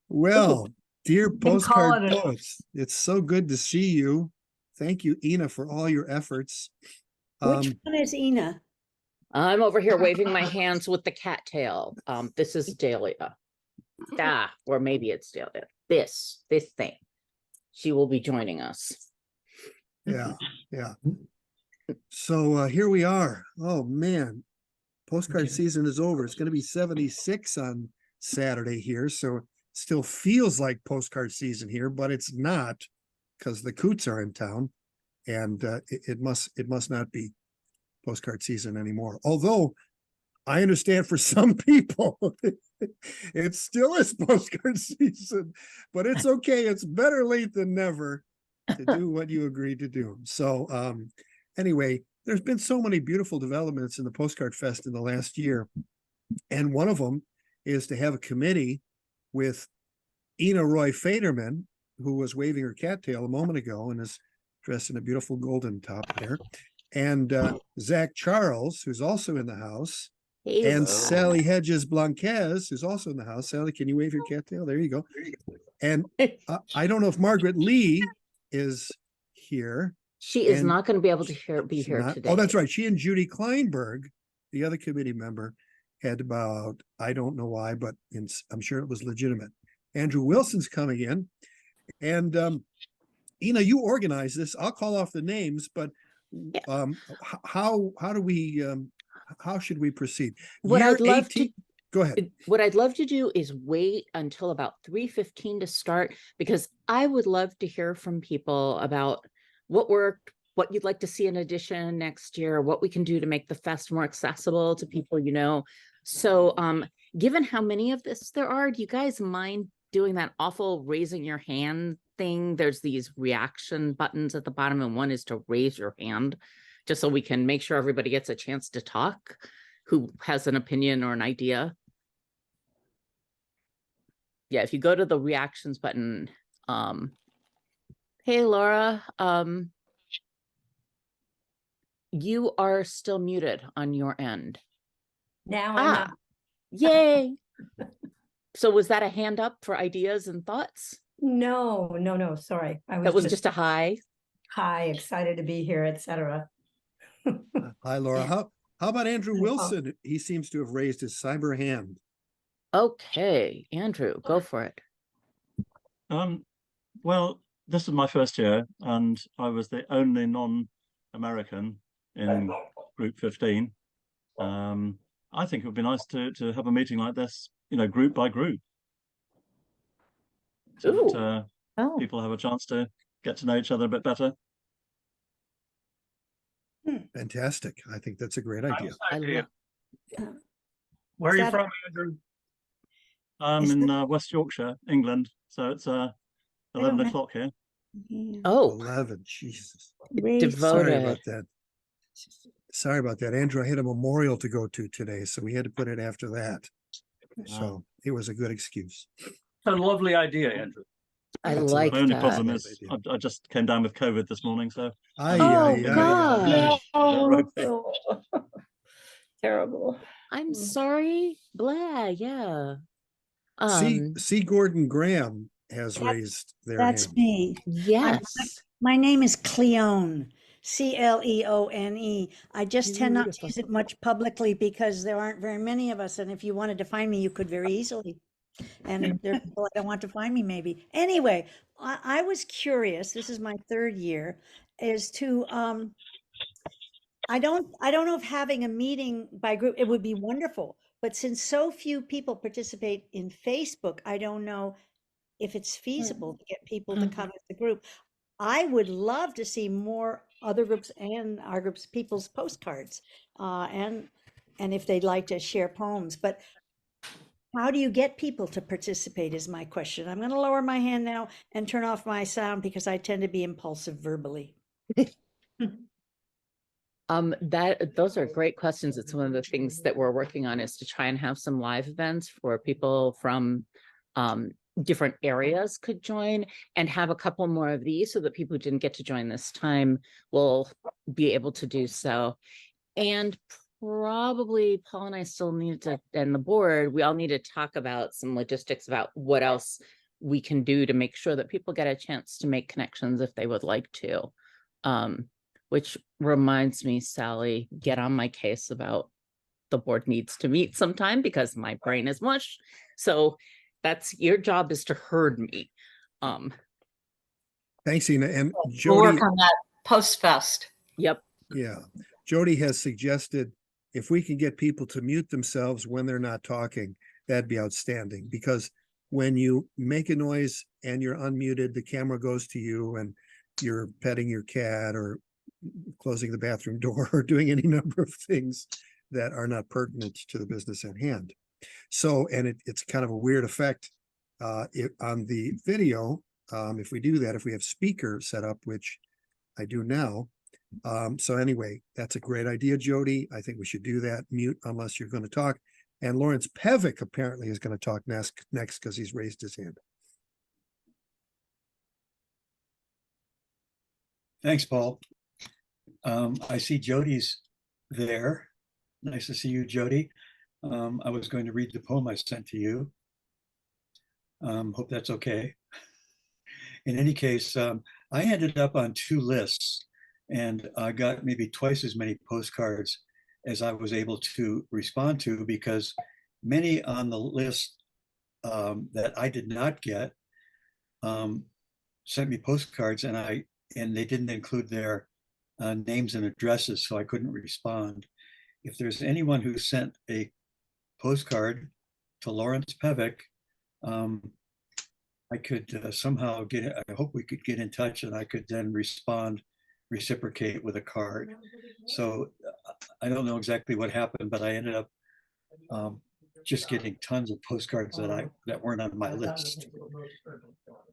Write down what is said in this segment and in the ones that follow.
Well, dear Been postcard calling it. poets, it's so good to see you. Thank you, Ina, for all your efforts. Which one is Ina? I'm over here waving my hands with the cattail. This is Dahlia. Or maybe it's Dahlia. This thing. She will be joining us. Yeah. So here we are. Oh man, postcard season is over. It's going to be 76 on Saturday here, so it still feels like postcard season here, but it's not because the coots are in town, and it must not be postcard season anymore. Although I understand for some people it still is postcard season, but it's okay. It's better late than never to do what you agreed to do. So anyway, there's been so many beautiful developments in the Postcard Fest in the last year. And one of them is to have a committee with Ina Roy Faderman, who was waving her cattail a moment ago and is dressed in a beautiful golden top there, and Zach Charles, who's also in the house, and Sally Hedges Blanquez, who's also in the house. Sally, can you wave your cattail? There you go. And I don't know if Margaret Lee is here. She is not going to be able to be here today. Oh, that's right. She and Judy Kleinberg, the other committee member, had to bow out. I don't know why, but I'm sure it was legitimate. Andrew Wilson's coming in. And Ina, you organize this. I'll call off the names, but how should we proceed? What I'd love to go ahead. What I'd love to do is wait until about 3:15 to start, because I would love to hear from people about what worked, what you'd like to see in addition next year, what we can do to make the fest more accessible to people, So given how many of this there are, do you guys mind doing that awful raising your hand thing? There's these reaction buttons at the bottom, and one is to raise your hand, just so we can make sure everybody gets a chance to talk who has an opinion or an idea. Yeah, if you go to the reactions button, hey, Laura, you are still muted on your end. Now I'm not. Yay. So was that a hand up for ideas and thoughts? No. Sorry. That was just a hi. Hi, excited to be here, etc. Hi, Laura. How about Andrew Wilson? He seems to have raised his cyber hand. Okay, Andrew, go for it. Well, this is my first year, and I was the only non-American in Group 15. I think it would be nice to have a meeting like this, group by group, so that people have a chance to get to know each other a bit better. Fantastic. I think that's a great idea. Where are you from, Andrew? I'm in West Yorkshire, England, so it's 11 o'clock here. Oh, 11, Jesus. Devoted. Sorry about that. Andrew, I had a memorial to go to today, so we had to put it after that. So it was a good excuse. A lovely idea, Andrew. I like that. My only problem is I just came down with COVID this morning, so. God. Terrible. I'm sorry. Blah, yeah. C. Gordon Graham has raised their hand. That's me. Yes. My name is Cleone. Cleone. I just tend not to use it much publicly because there aren't very many of us. And if you wanted to find me, you could very easily. And there are people that don't want to find me, maybe. Anyway, I was curious. This is my third year. Is to I don't know if having a meeting by group, it would be wonderful. But since so few people participate in Facebook, I don't know if it's feasible to get people to come as a group. I would love to see more other groups and our groups, people's postcards, and if they'd like to share poems. But how do you get people to participate is my question. I'm going to lower my hand now and turn off my sound because I tend to be impulsive verbally. Those are great questions. It's one of the things that we're working on, is to try and have some live events for people from different areas could join, and have a couple more of these so that people who didn't get to join this time will be able to do so. And probably Paul and I still need to, and the board, we all need to talk about some logistics about what else we can do to make sure that people get a chance to make connections if they would like to. Which reminds me, Sally, get on my case about the board needs to meet sometime because my brain is mush. So that's your job, is to herd me. Thanks, Ina. And We'll Jody, work on that post-fest. Yep. yeah, Jody has suggested if we can get people to mute themselves when they're not talking, that'd be outstanding, because when you make a noise and you're unmuted, the camera goes to you and you're petting your cat or closing the bathroom door or doing any number of things that are not pertinent to the business at hand. So, and it's kind of a weird effect on the video. If we do that, if we have speaker set up, which I do now. So anyway, that's a great idea, Jody. I think we should do that. Mute unless you're going to talk. And Lawrence Pevick apparently is going to talk next because he's raised his hand. Thanks, Paul. I see Jody's there. Nice to see you, Jody. I was going to read the poem I sent to you. Hope that's okay. In any case, I ended up on 2 lists, and I got maybe twice as many postcards as I was able to respond to, because many on the list that I did not get sent me postcards, and they didn't include their names and addresses, so I couldn't respond. If there's anyone who sent a postcard to Lawrence Pevick, I could somehow I hope we could get in touch and I could then reciprocate with a card. So I don't know exactly what happened, but I ended up just getting tons of postcards that weren't on my list.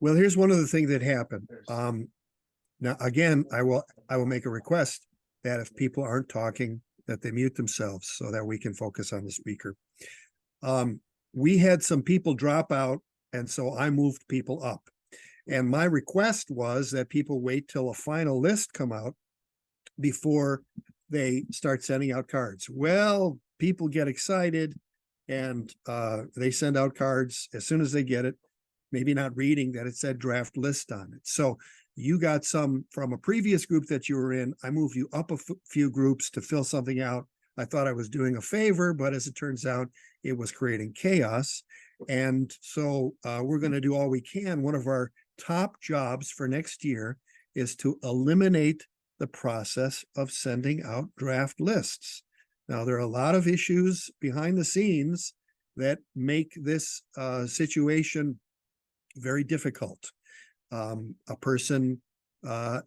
Well, here's one of the things that happened. Now, again, I will make a request that if people aren't talking, that they mute themselves so that we can focus on the speaker. We had some people drop out, and so I moved people up. And my request was that people wait till a final list come out before they start sending out cards. Well, people get excited and they send out cards as soon as they get it, maybe not reading that it said draft list on it. So you got some from a previous group that you were in. I moved you up a few groups to fill something out. I thought I was doing a favor, but as it turns out, it was creating chaos. And so we're going to do all we can. One of our top jobs for next year is to eliminate the process of sending out draft lists. Now, there are a lot of issues behind the scenes that make this situation very difficult. A person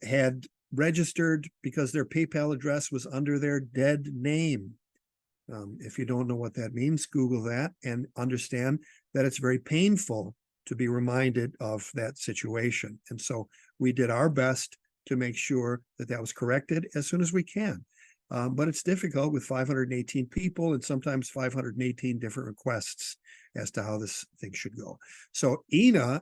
had registered because their PayPal address was under their dead name. If you don't know what that means, Google that and understand that it's very painful to be reminded of that situation. And so we did our best to make sure that that was corrected as soon as we can. But it's difficult with 518 people and sometimes 518 different requests as to how this thing should go. So Ina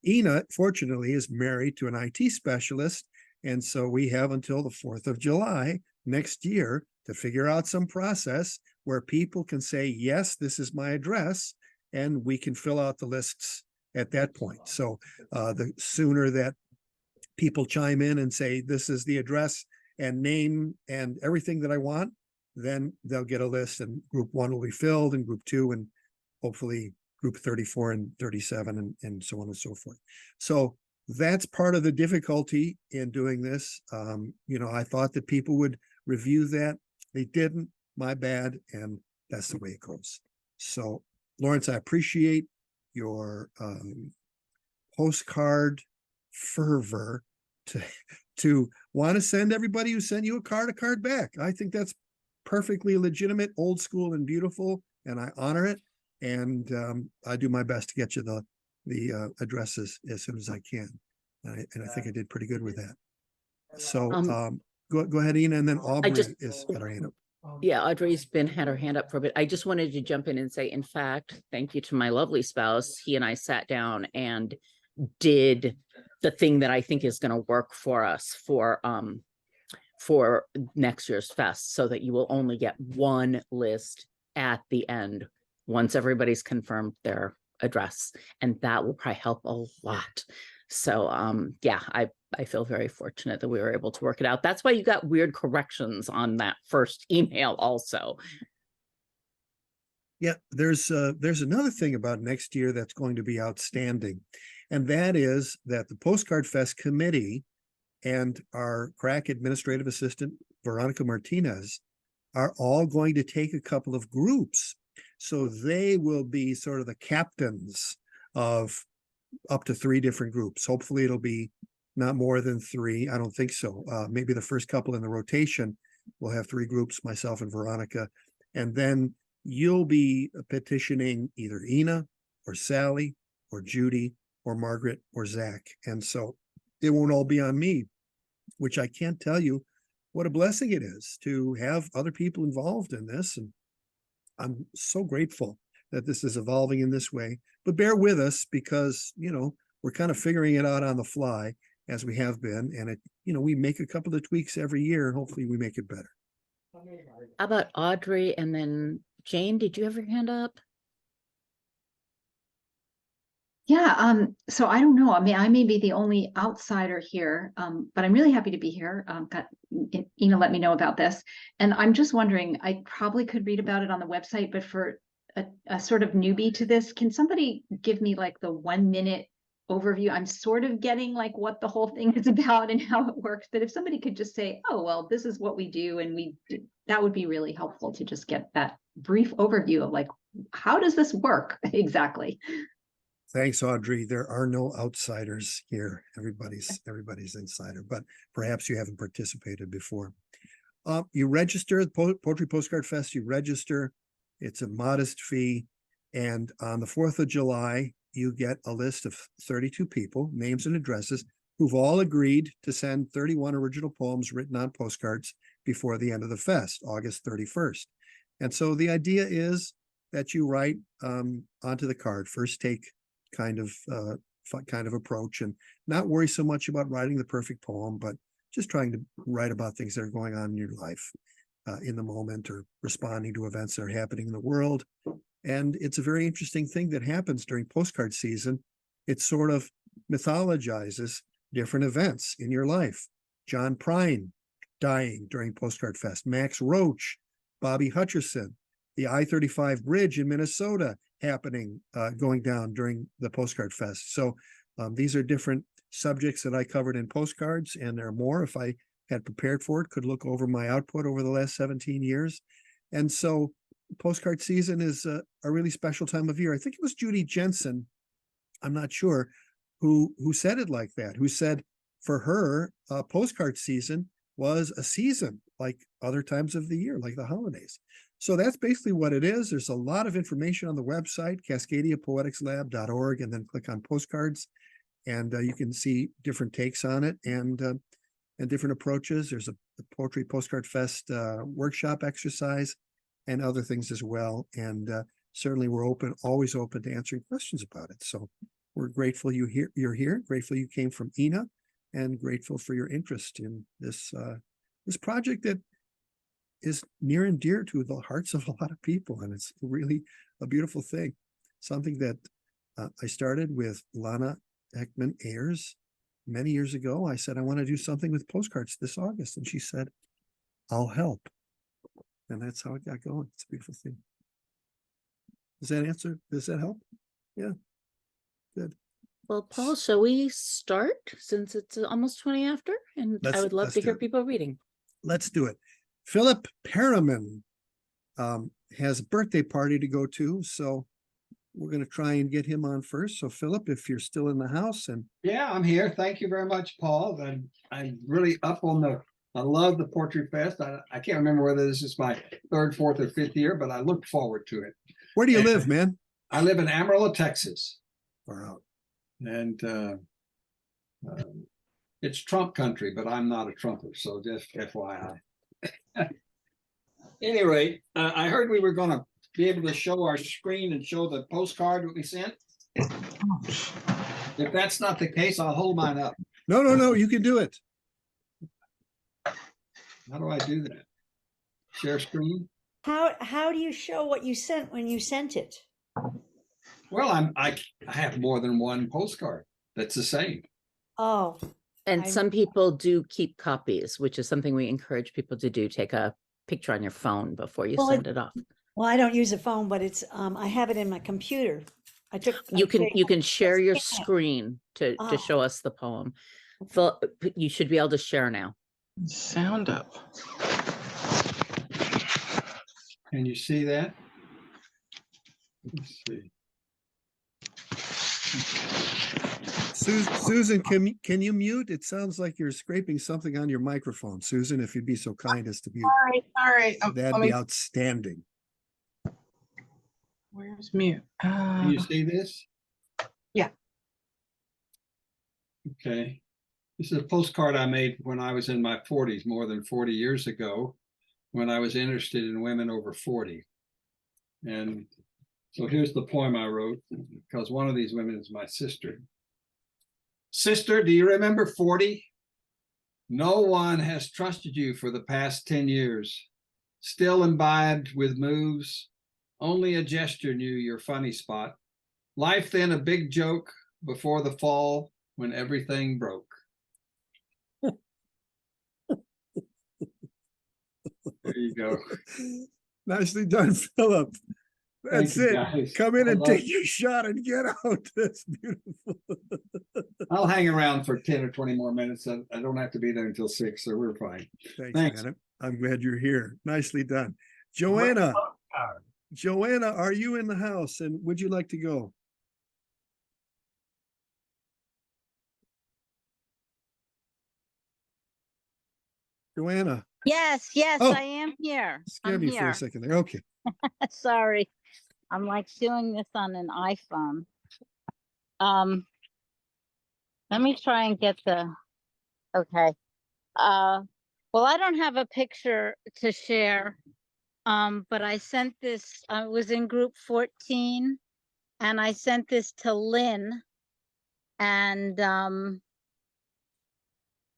Ina, fortunately, is married to an IT specialist. And so we have until the 4th of July next year to figure out some process where people can say, yes, this is my address, and we can fill out the lists at that point. So the sooner that people chime in and say, this is the address and name and everything that I want, then they'll get a list, and group 1 will be filled and group 2 and hopefully group 34 and 37 and so on and so forth. So that's part of the difficulty in doing this. I thought that people would review that. They didn't, my bad. And that's the way it goes. So Lawrence, I appreciate your postcard fervor to want to send everybody who sent you a card back. I think that's perfectly legitimate, old school, and beautiful, and I honor it. And I do my best to get you the addresses as soon as I can, and I think I did pretty good with that. So go ahead, Ina, and then Aubrey is at her hand up. Yeah, Audrey's had her hand up for a bit. I just wanted to jump in and say, in fact, thank you to my lovely spouse. He and I sat down and did the thing that I think is going to work for us for for next year's fest, so that you will only get one list at the end once everybody's confirmed their address, and that will probably help a lot. So yeah, I feel very fortunate that we were able to work it out. That's why you got weird corrections on that first email also. Yeah, there's another thing about next year that's going to be outstanding, and that is that the Postcard Fest committee and our crack administrative assistant, Veronica Martinez, are all going to take a couple of groups. So they will be sort of the captains of up to 3 different groups. Hopefully it'll be not more than 3. I don't think so. Maybe the first couple in the rotation will have 3 groups, myself and Veronica. And then you'll be petitioning either Ina or Sally or Judy or Margaret or Zach. And so it won't all be on me, which I can't tell you what a blessing it is to have other people involved in this. And I'm so grateful that this is evolving in this way. But bear with us, because, you know, we're kind of figuring it out on the fly, as we have been. And it, you know, we make a couple of tweaks every year, and hopefully we make it better. How about Audrey, and then Jane, did you have your hand up? Yeah, so I don't know. I mean, I may be the only outsider here, but I'm really happy to be here. Ina let me know about this. And I'm just wondering, I probably could read about it on the website, but for a sort of newbie to this, can somebody give me like the 1-minute overview? I'm sort of getting like what the whole thing is about and how it works. But if somebody could just say, oh, well, this is what we do, and that would be really helpful to just get that brief overview of like, how does this work exactly? Thanks, Audrey. There are no outsiders here. Everybody's insider, but perhaps you haven't participated before. You register the Poetry Postcard Fest. You register. It's a modest fee. And on the 4th of July, you get a list of 32 people, names and addresses, who've all agreed to send 31 original poems written on postcards before the end of the fest, August 31st. And so the idea is that you write onto the card, first take kind of approach, and not worry so much about writing the perfect poem, but just trying to write about things that are going on in your life in the moment, or responding to events that are happening in the world. And it's a very interesting thing that happens during postcard season. It sort of mythologizes different events in your life. John Prine dying during Postcard Fest, Max Roach, Bobby Hutcherson, the I-35 bridge in Minnesota happening, going down during the Postcard Fest. So these are different subjects that I covered in postcards, and there are more. If I had prepared for it, could look over my output over the last 17 years. And so postcard season is a really special time of year. I think it was Judy Jensen, I'm not sure, who said it like that, who said for her, postcard season was a season like other times of the year, like the holidays. So that's basically what it is. There's a lot of information on the website, cascadiapoeticslab.org, and then click on postcards, and you can see different takes on it and different approaches. There's a Poetry Postcard Fest workshop exercise and other things as well. And certainly we're always open to answering questions about it. So we're grateful you're here, grateful you came from Ina, and grateful for your interest in this project that is near and dear to the hearts of a lot of people. And it's really a beautiful thing. Something that I started with Lana Ekman Ayers many years ago. I said, I want to do something with postcards this August. And she said, I'll help. And that's how it got going. It's a beautiful thing. Does that answer? Does that help? Yeah. Good. Well, Paul, shall we start, since it's almost 20 after? And I would love let's to do hear it. people reading. Let's do it. Philip Perriman has a birthday party to go to, so we're going to try and get him on first. So Philip, if you're still in the house, and yeah, I'm here. Thank you very much, Paul. I'm really up on I love the Poetry Fest. I can't remember whether this is my 3rd, 4th, or 5th year, but I look forward to it. Where do you live, man? I live in Amarillo, Texas. Far out. And it's Trump country, but I'm not a Trumper, so just FYI. Anyway, I heard we were going to be able to show our screen and show the postcard that we sent. If that's not the case, I'll hold mine up. No, you can do it. How do I do that? Share screen? How do you show what you sent when you sent it? Well, I have more than one postcard that's the same. Oh, And I'm- some people do keep copies, which is something we encourage people to do. Take a picture on your phone before you Well, send it off. well, I don't use a phone, but it's, I have it in my computer. I You can share your scan it. screen to Ah. show us the poem. Phil, you should be able to share now. Sound up. Can you see that? Let's see. Susan, can you mute? It sounds like you're scraping something on your microphone. Susan, if you'd be so kind as to mute, All right. that'd be outstanding. Where's mute? Can you see this? Yeah. Okay. This is a postcard I made when I was in my 40s, more than 40 years ago, when I was interested in women over 40. And so here's the poem I wrote, because one of these women is my sister. Sister, do you remember 40? No one has trusted you for the past 10 years. Still imbibed with moves, only a gesture knew your funny spot. Life then a big joke before the fall when everything broke. There you go. Nicely done, Philip. That's Thank you, it. guys. Come in I and love- take your shot and get out. That's beautiful. I'll hang around for 10 or 20 more minutes. I don't have to be there until 6, so we're fine. Thanks, man. I'm glad you're here. Nicely done. Joanna, are you in the house and would you like to go? Joanna, Yes, Oh. I am here. scared I'm me for here. a second there. Okay. Sorry. I'm like doing this on an iPhone. Let me try and get okay. Well, I don't have a picture to share. But I sent this, I was in group 14 and I sent this to Lynn and,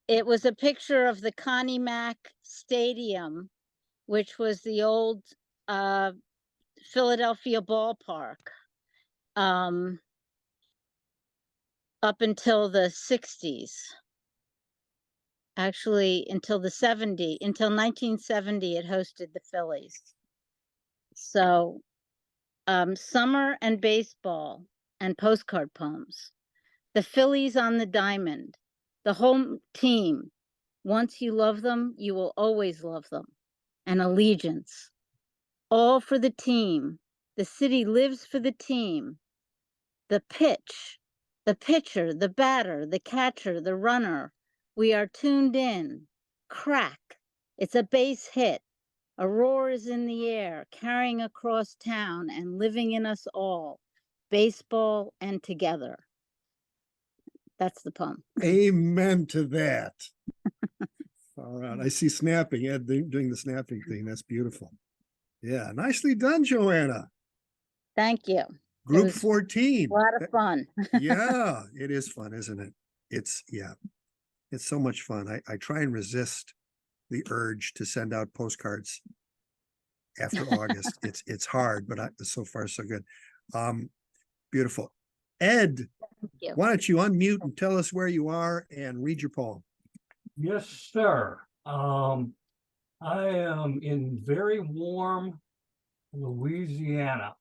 it was a picture of the Connie Mack Stadium, which was the old, Philadelphia ballpark, up until the 60s. Actually, until 1970, it hosted the Phillies. So, summer and baseball and postcard poems. The Phillies on the diamond, the home team. Once you love them, you will always love them. And allegiance. All for the team. The city lives for the team. The pitch, the pitcher, the batter, the catcher, the runner. We are tuned in. Crack. It's a base hit. A roar is in the air, carrying across town and living in us all. Baseball and together. That's the poem. Amen to that. All right. I see snapping, Ed doing the snapping thing. That's beautiful. Yeah. Nicely done, Joanna. Thank you. Group was 14. A lot of fun. Yeah, it is fun, isn't it? It's so much fun. I try and resist the urge to send out postcards after August. It's hard, but so far so good. Beautiful. Ed, you. why don't you unmute and tell us where you are and read your poem? Yes, sir. I am in very warm Louisiana,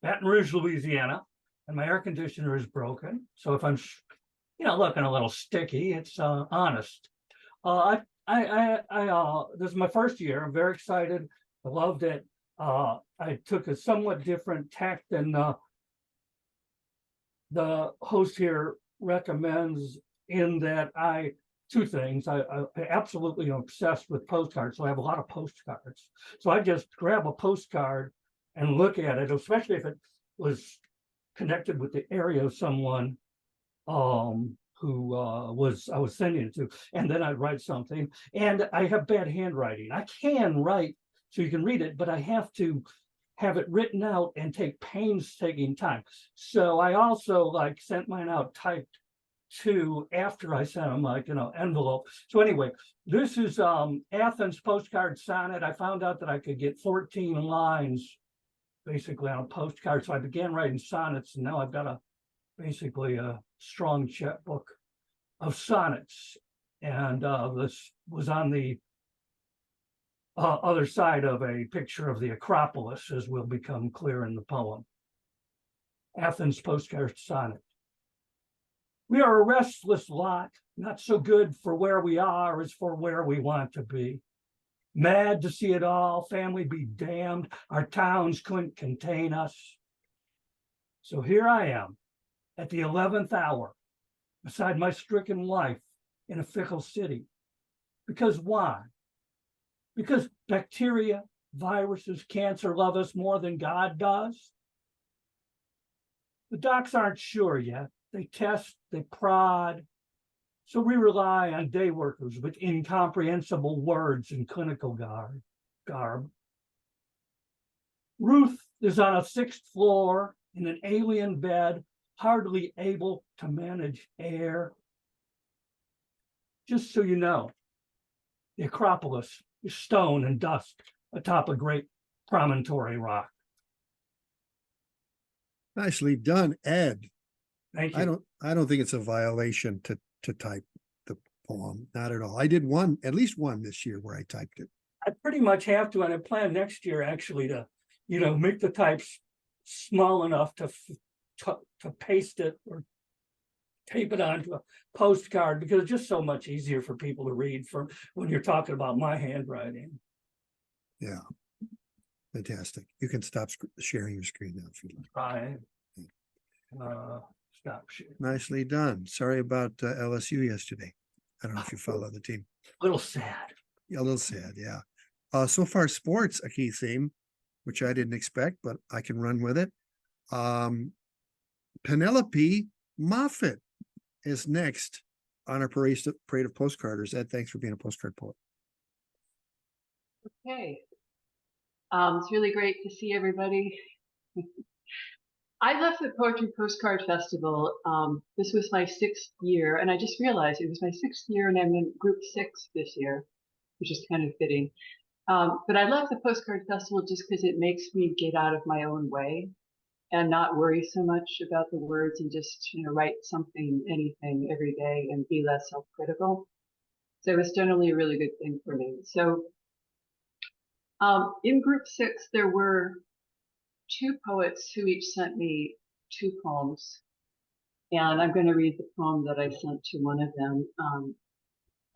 Baton Rouge, Louisiana, and my air conditioner is broken. So if I'm, looking a little sticky, it's honest. This is my first year. I'm very excited. I loved it. I took a somewhat different tack than the host here recommends, in that two things. I absolutely am obsessed with postcards, so I have a lot of postcards. So I just grab a postcard and look at it, especially if it was connected with the area of someone who I was sending it to, and then I'd write something. And I have bad handwriting. I can write so you can read it, but I have to have it written out and take painstaking time. So I also sent mine out typed to after I sent them, like, envelope. So anyway, this is Athens postcard sonnet. I found out that I could get 14 lines basically on a postcard. So I began writing sonnets, and now I've got basically a strong chapbook of sonnets. And this was on the other side of a picture of the Acropolis, as will become clear in the poem. Athens postcard sonnet. We are a restless lot, not so good for where we are as for where we want to be. Mad to see it all, family be damned, our towns couldn't contain us. So here I am at the 11th hour, beside my stricken wife in a fickle city. Because why? Because bacteria, viruses, cancer love us more than God does? The docs aren't sure yet. They test, they prod. So we rely on day workers with incomprehensible words and clinical garb. Ruth is on a 6th floor in an alien bed, hardly able to manage air. Just so you know, the Acropolis is stone and dust atop a great promontory rock. Nicely done, Ed. Thank you. I don't think it's a violation to type the poem. Not at all. I did at least one this year where I typed it. I pretty much have to, and I plan next year actually to, make the types small enough to paste it or tape it onto a postcard, because it's just so much easier for people to read from when you're talking about my handwriting. Yeah. Fantastic. You can stop sharing your screen now if you like. Right. Stop sharing. Nicely done. Sorry about LSU yesterday. I don't know if you follow the team. A little sad. Yeah, a little sad. Yeah. So far, sports, a key theme, which I didn't expect, but I can run with it. Penelope Moffett is next on our parade of postcarders. Ed, thanks for being a postcard poet. Okay. It's really great to see everybody. I left the Poetry Postcard Festival. This was my 6th year, and I just realized it was my 6th year, and I'm in group 6 this year, which is kind of fitting. But I left the Postcard Festival just because it makes me get out of my own way and not worry so much about the words, and just, write something, anything every day and be less self-critical. So it was generally a really good thing for me. So in group 6, there were 2 poets who each sent me 2 poems. And I'm going to read the poem that I sent to one of them.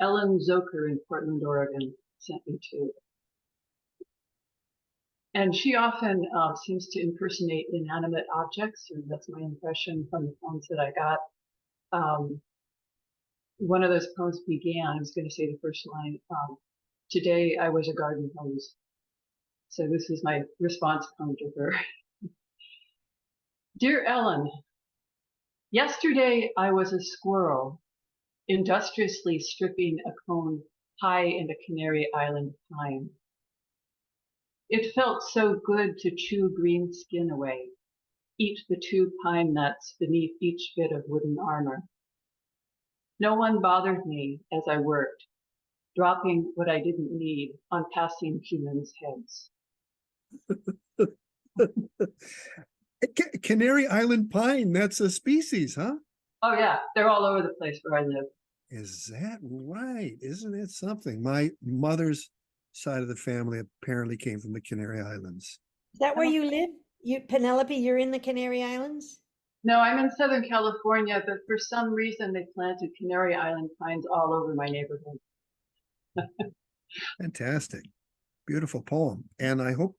Ellen Zoker in Portland, Oregon sent me 2. And she often seems to impersonate inanimate objects, and that's my impression from the poems that I got. One of those poems began, I was going to say the first line, today I was a garden hose. So this is my response poem to her. Dear Ellen, yesterday I was a squirrel, industriously stripping a cone high in a Canary Island pine. It felt so good to chew green skin away, eat the 2 pine nuts beneath each bit of wooden armor. No one bothered me as I worked, dropping what I didn't need on passing humans' heads. Canary Island pine, that's a species, huh? Oh yeah, they're all over the place where I live. Is that right? Isn't it something? My mother's side of the family apparently came from the Canary Islands. Is that where you live? Penelope, you're in the Canary Islands? No, I'm in Southern California, but for some reason they planted Canary Island pines all over my neighborhood. Fantastic. Beautiful poem. And I hope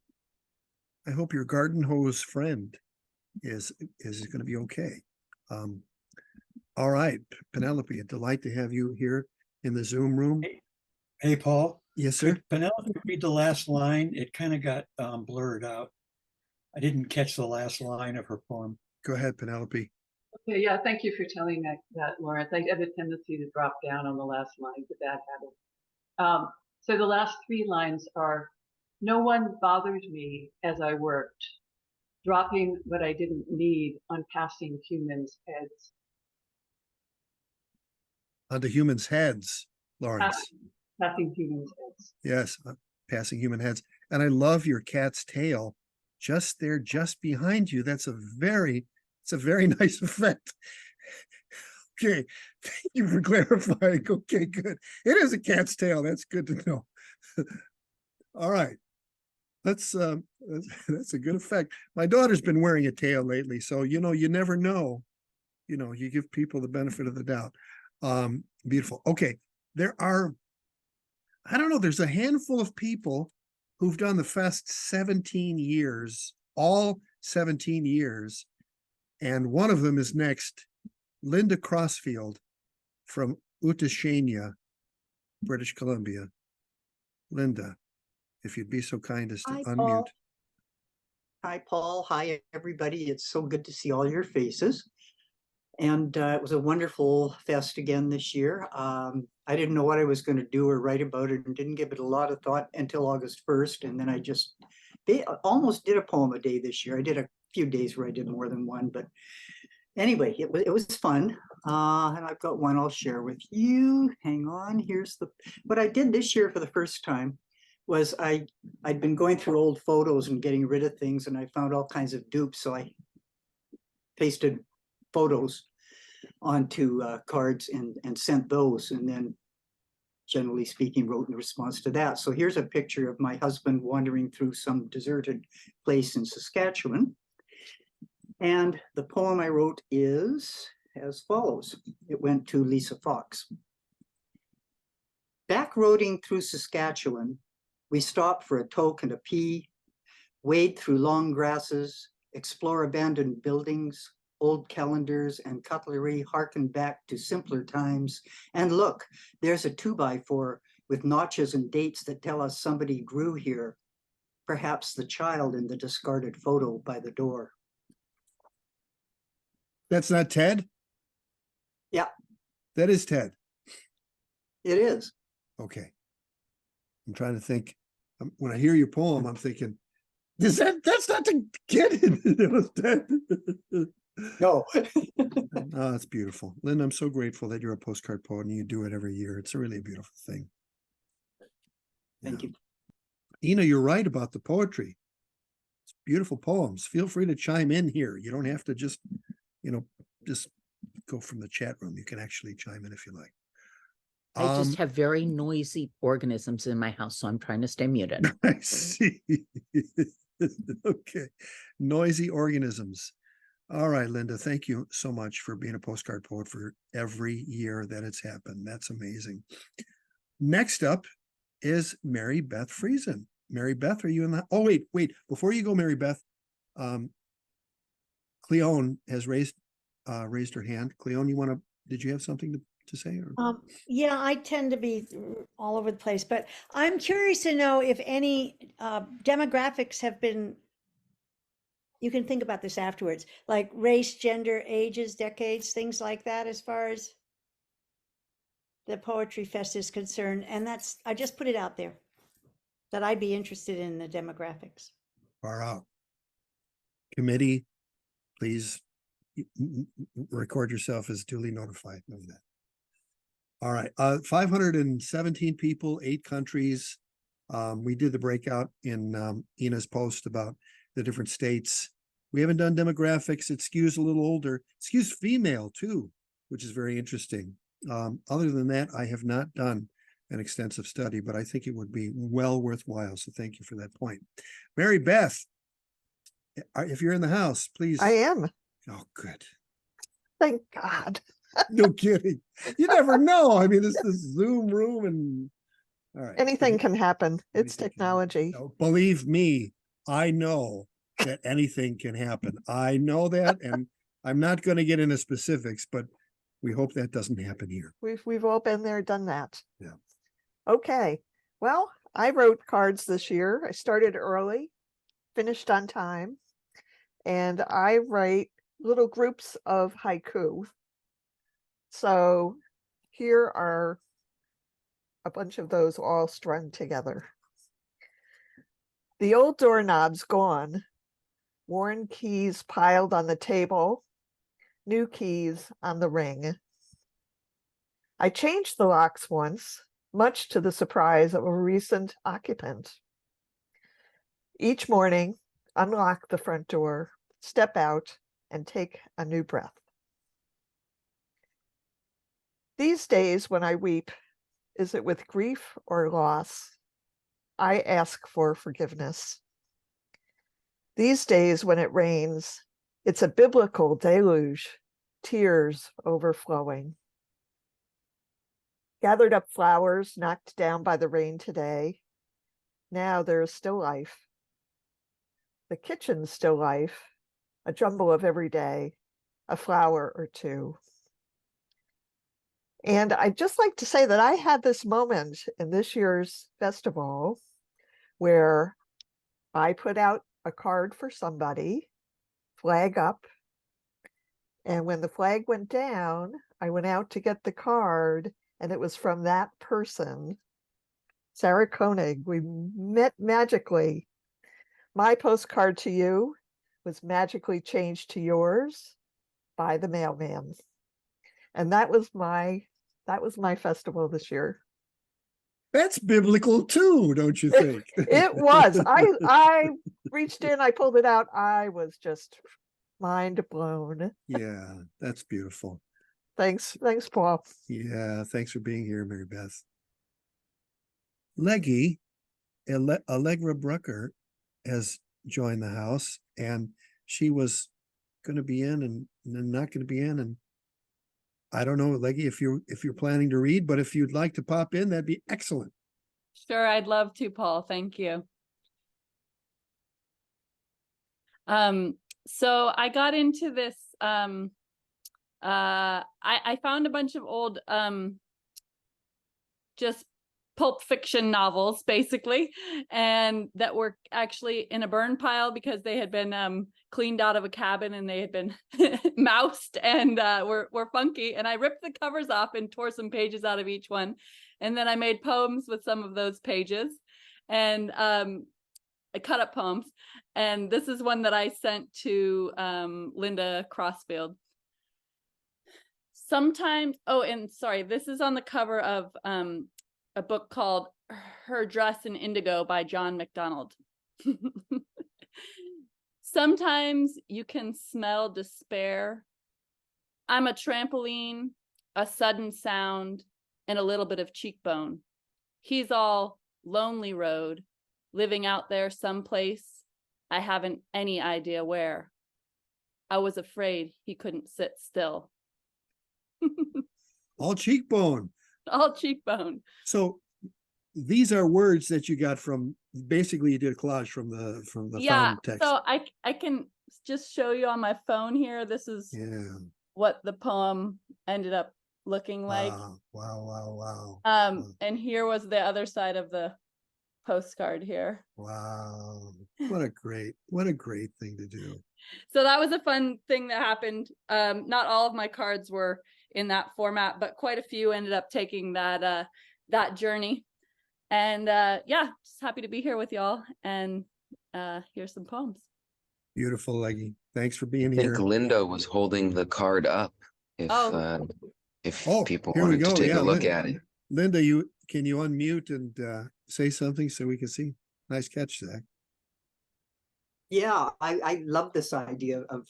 your garden hose friend is going to be okay. All right, Penelope, a delight to have you here in the Zoom room. Hey, Paul. Yes, sir. Could Penelope read the last line? It kind of got blurred out. I didn't catch the last line of her poem. Go ahead, Penelope. Okay, yeah, thank you for telling me that, Lawrence. I have a tendency to drop down on the last line, it's a bad habit. So the last 3 lines are, no one bothered me as I worked, dropping what I didn't need on passing humans' heads. onto humans' heads, Lawrence. Passing humans' heads. Yes, passing human heads. And I love your cat's tail just there, just behind you. It's a very nice effect. Okay, thank you for clarifying. Okay, good. It is a cat's tail. That's good to know. All right. That's a good effect. My daughter's been wearing a tail lately, so you never know. You give people the benefit of the doubt. Beautiful. Okay. I don't know, there's a handful of people who've done the fest 17 years, all 17 years. And one of them is next, Linda Crossfield from Utashania, British Columbia. Linda, if you'd be so kind as to Hi, unmute. Paul. Hi, Paul. Hi, everybody. It's so good to see all your faces. And it was a wonderful fest again this year. I didn't know what I was going to do or write about it and didn't give it a lot of thought until August 1st. And then they almost did a poem a day this year. I did a few days where I did more than one, but anyway, it was fun. And I've got one I'll share with you. Hang on. What I did this year for the first time was I'd been going through old photos and getting rid of things, and I found all kinds of dupes. So I pasted photos onto cards and sent those, and then generally speaking wrote in response to that. So here's a picture of my husband wandering through some deserted place in Saskatchewan. And the poem I wrote is as follows. It went to Lisa Fox. Backroading through Saskatchewan, we stop for a toke and a pee, wade through long grasses, explore abandoned buildings, old calendars and cutlery harken back to simpler times. And look, there's a 2x4 with notches and dates that tell us somebody grew here, perhaps the child in the discarded photo by the door. That's not Ted? Yeah. That is Ted. It is. Okay. I'm trying to think. When I hear your poem, I'm thinking, that's not the kid. It was Ted. No. Oh, that's beautiful. Lynn, I'm so grateful that you're a postcard poet and you do it every year. It's a really beautiful thing. Thank you. Ina, you're right about the poetry. It's beautiful poems. Feel free to chime in here. You don't have to just go from the chat room. You can actually chime in if you like. I just have very noisy organisms in my house, so I'm trying to stay muted. I see. Okay. Noisy organisms. All right, Linda, thank you so much for being a postcard poet for every year that it's happened. That's amazing. Next up is Mary Beth Friesen. Mary Beth, are you in the? Oh, wait. Before you go, Mary Beth, Cleone has raised her hand. Cleone, did you have something to say? Or? Yeah, I tend to be all over the place, but I'm curious to know if any demographics have been, you can think about this afterwards, like race, gender, ages, decades, things like that, as far as the Poetry Fest is concerned. And I just put it out there that I'd be interested in the demographics. Far out. Committee, please record yourself as duly notified of that. All right, 517 people, 8 countries. We did the breakout in Ina's post about the different states. We haven't done demographics. It skews a little older. It skews female too, which is very interesting. Other than that, I have not done an extensive study, but I think it would be well worthwhile. So thank you for that point. Mary Beth, if you're in the house, please. I am. Oh, good. Thank God. No kidding. You never know. I mean, this Zoom room and all right. Anything can happen. It's technology. No, believe me, I know that anything can happen. I know that, and I'm not going to get into specifics, but we hope that doesn't happen here. We've all been there, done that. Yeah. Okay. Well, I wrote cards this year. I started early, finished on time, and I write little groups of haiku. So here are a bunch of those all strung together. The old doorknob's gone, worn keys piled on the table, new keys on the ring. I changed the locks once, much to the surprise of a recent occupant. Each morning, unlock the front door, step out, and take a new breath. These days when I weep, is it with grief or loss? I ask for forgiveness. These days when it rains, it's a biblical deluge, tears overflowing. Gathered up flowers knocked down by the rain today. Now there is still life. The kitchen's still life, a jumble of every day, a flower or two. And I'd just like to say that I had this moment in this year's festival where I put out a card for somebody, flag up. And when the flag went down, I went out to get the card, and it was from that person, Sarah Koenig. We met magically. My postcard to you was magically changed to yours by the mailman. And that was my festival this year. That's biblical too, don't you think? It was. I reached in, I pulled it out. I was just mind blown. Yeah, that's beautiful. Thanks, Paul. Yeah, thanks for being here, Mary Beth. Leggy, Allegra Brucker has joined the house, and she was going to be in and not going to be in, and I don't know, Leggy, if you're planning to read, but if you'd like to pop in, that'd be excellent. Sure, I'd love to, Paul. Thank you. So I got into this, I found a bunch of old, just pulp fiction novels, basically, and that were actually in a burn pile because they had been cleaned out of a cabin and they had been moused and were funky. And I ripped the covers off and tore some pages out of each one. And then I made poems with some of those pages, and I cut up poems. And this is one that I sent to Linda Crossfield. Sometimes, oh, and sorry, this is on the cover of a book called Her Dress in Indigo by John MacDonald. Sometimes you can smell despair. I'm a trampoline, a sudden sound, and a little bit of cheekbone. He's all lonely road, living out there someplace. I haven't any idea where. I was afraid he couldn't sit still. All cheekbone. All cheekbone. So these are words that you got from, basically you did a collage from the Yeah, found text. so I can just show you on my phone here. This is what the poem ended up looking like. Wow. And here was the other side of the postcard here. Wow. What a great thing to do. So that was a fun thing that happened. Not all of my cards were in that format, but quite a few ended up taking that that journey. And yeah, just happy to be here with y'all and here's some poems. Beautiful, Leggy. Thanks for being I here. think Linda was holding the card up if people Here we wanted to go. take Yeah, a look at it. Linda, can you unmute and say something so we can see? Nice catch, Zach. Yeah, I love this idea of,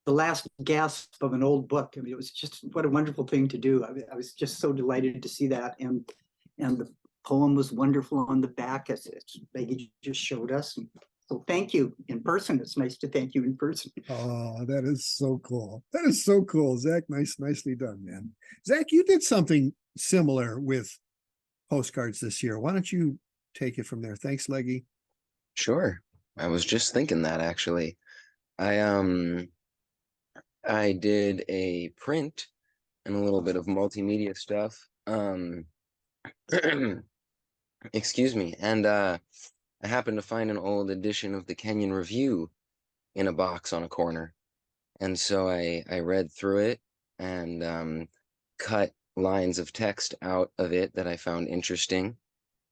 the last gasp of an old book. I mean, it was just, what a wonderful thing to do. I was just so delighted to see that. And the poem was wonderful on the back, as Maggie just showed us. So thank you in person. It's nice to thank you in person. Oh, that is so cool. That is so cool, Zach. Nicely done, man. Zach, you did something similar with postcards this year. Why don't you take it from there? Thanks, Leggy. Sure. I was just thinking that actually. I did a print and a little bit of multimedia stuff. Excuse me. And I happened to find an old edition of the Kenyon Review in a box on a corner. And so I read through it and cut lines of text out of it that I found interesting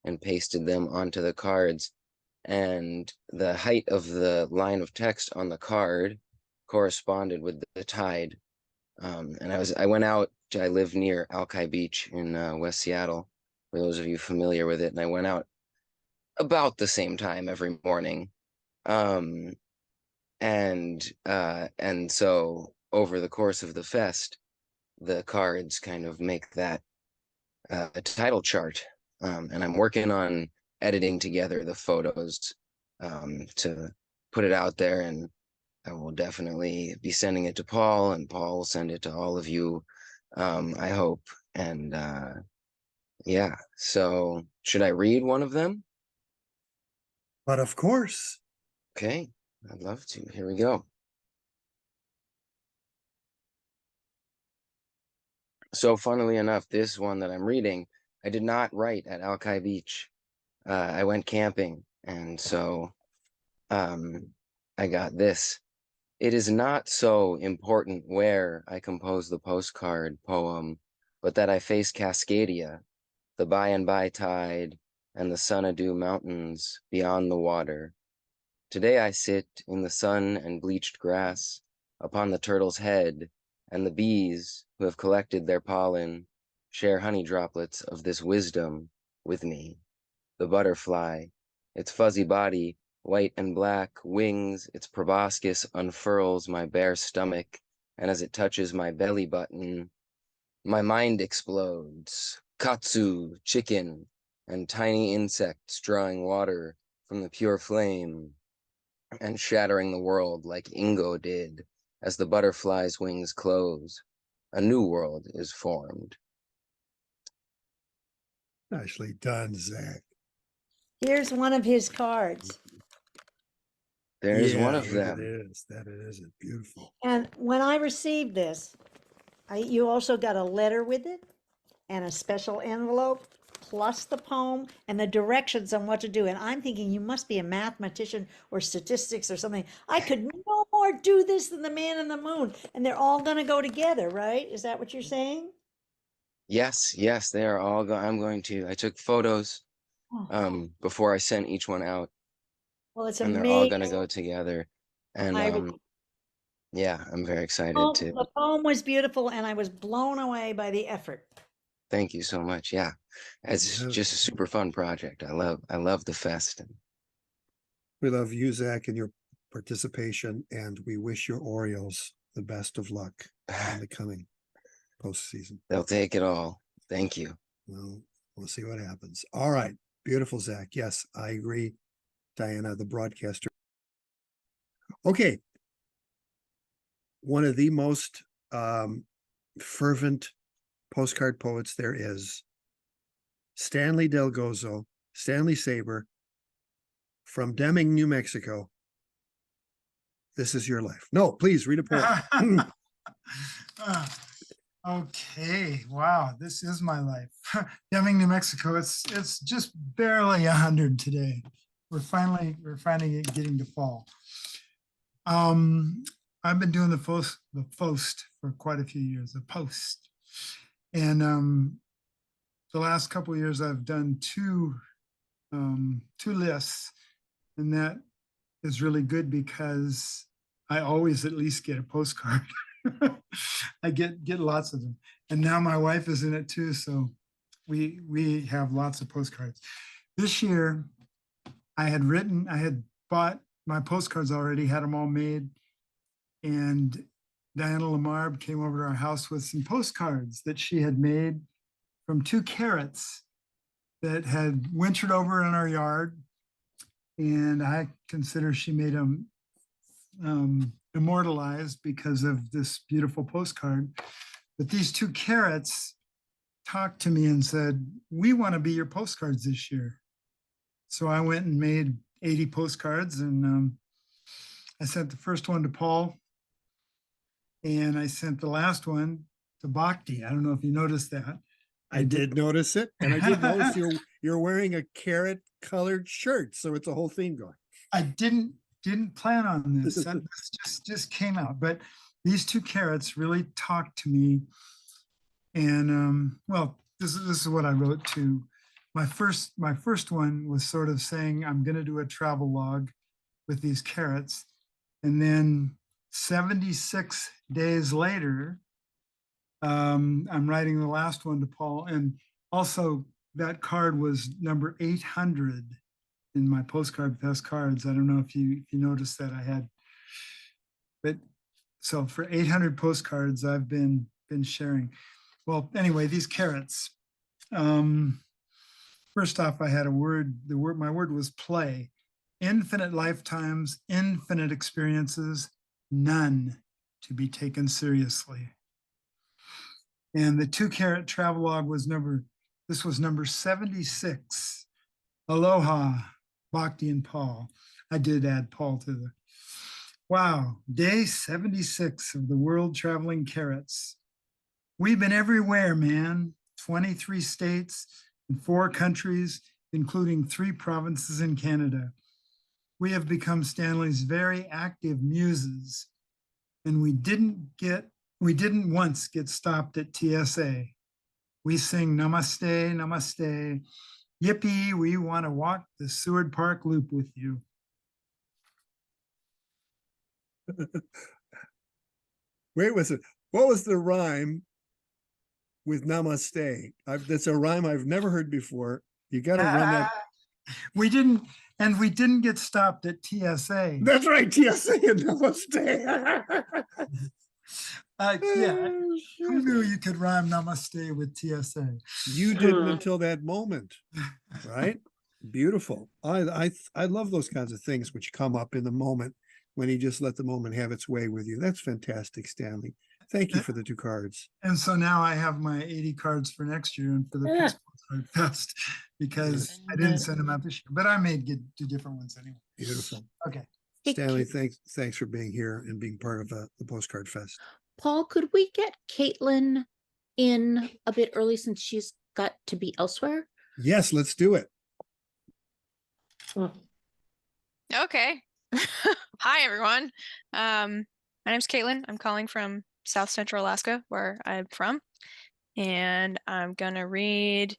and pasted them onto the cards. And the height of the line of text on the card corresponded with the tide And I went out. I live near Alki Beach in West Seattle. For those of you familiar with it, and I went out about the same time every morning. Um, and so over the course of the fest, the cards kind of make that a title chart. And I'm working on editing together the photos to put it out there, and I will definitely be sending it to Paul, and Paul will send it to all of you, I hope. And yeah, so should I read one of them? But of course. Okay, I'd love to. Here we go. So funnily enough, this one that I'm reading, I did not write at Alki Beach. I went camping, and so I got this. It is not so important where I compose the postcard poem, but that I face Cascadia, the by and by tide, and the Sunadoo Mountains beyond the water. Today I sit in the sun and bleached grass, upon the turtle's head, and the bees, who have collected their pollen, share honey droplets of this wisdom with me. The butterfly, its fuzzy body, white and black, wings, its proboscis unfurls my bare stomach, and as it touches my belly button, my mind explodes. Katsu, chicken, and tiny insects drawing water from the pure flame and shattering the world like Ingo did as the butterfly's wings close. A new world is formed. Nicely done, Zach. Here's one of his cards. There's Yeah, one of that them. is. That is it. Beautiful. And when I received this, you also got a letter with it and a special envelope, plus the poem and the directions on what to do. And I'm thinking you must be a mathematician or statistics or something. I could no more do this than the man in the moon. And they're all going to go together, right? Is that what you're saying? Yes, yes, they are all I'm going to. I took photos before I sent each one out, Well, it's and they're all going to amazing. go together. And I yeah, I'm very excited to. the poem was beautiful, and I was blown away by the effort. Thank you so much. Yeah, it's just a super fun project. I love the fest. And We love you, Zach, and your participation, and we wish your Orioles the best of luck in the coming postseason. they'll take it all. Thank you. Well, we'll see what happens. All right. Beautiful, Zach. Yes, I agree. Diana, the broadcaster. Okay. One of the most fervent postcard poets there is, Stanley Del Gozo, Stanley Saber, from Deming, New Mexico. This is your life. No, please read a poem. Okay, wow, this is my life. Deming, New Mexico. It's just barely 100 today. We're finally getting to fall. I've been doing the post for quite a few years. The post, and the last couple of years I've done two lists, and that is really good because I always at least get a postcard. I get lots of them, and now my wife is in it too, so we have lots of postcards. This year, I had bought my postcards already, had them all made, and Diana Lamarbe came over to our house with some postcards that she had made from 2 carrots that had wintered over in our yard, and I consider she made them immortalized because of this beautiful postcard. But these 2 carrots talked to me and said, "We want to be your postcards this year." So I went and made 80 postcards, and I sent the first one to Paul, and I sent the last one to Bhakti. I don't know if you noticed that. I did notice it, and I did notice you're wearing a carrot colored shirt, so it's a whole theme going. I didn't plan on this. This just came out, but these 2 carrots really talked to me. And well, this is what I wrote to my first one was sort of saying, I'm going to do a travel log with these carrots. And then 76 days later, I'm writing the last one to Paul, and also that card was number 800 in my postcard fest cards. I don't know if you noticed that I had, but so for 800 postcards I've been sharing. Well, anyway, these carrots. First off, I had a word. My word was play. Infinite lifetimes, infinite experiences, none to be taken seriously. And the 2-carat travelogue was number 76. Aloha, Bhakti and Paul. I did add Paul to the. Wow, day 76 of the world traveling carrots. We've been everywhere, man. 23 states and 4 countries, including 3 provinces in Canada. We have become Stanley's very active muses, and we didn't once get stopped at TSA. We sing namaste, namaste. Yippee, we want to walk the Seward Park Loop with you. Wait, what was the rhyme with namaste? That's a rhyme I've never heard before. You got to run that. We didn't get stopped at TSA. That's right, TSA and namaste. Yeah, who knew you could rhyme namaste with TSA? You didn't until that moment, right? Beautiful. I love those kinds of things which come up in the moment when you just let the moment have its way with you. That's fantastic, Stanley. Thank you for the 2 cards. And so now I have my 80 cards for next year and for the Postcard Fest because I didn't send them out this year, but I may get 2 different ones anyway. Beautiful. Okay. Stanley, thanks for being here and being part of the Postcard Fest. Paul, could we get Caitlin in a bit early since she's got to be elsewhere? Yes, let's do it. Okay. Hi, everyone. My name's Caitlin. I'm calling from South Central Alaska, where I'm from. And I'm going to read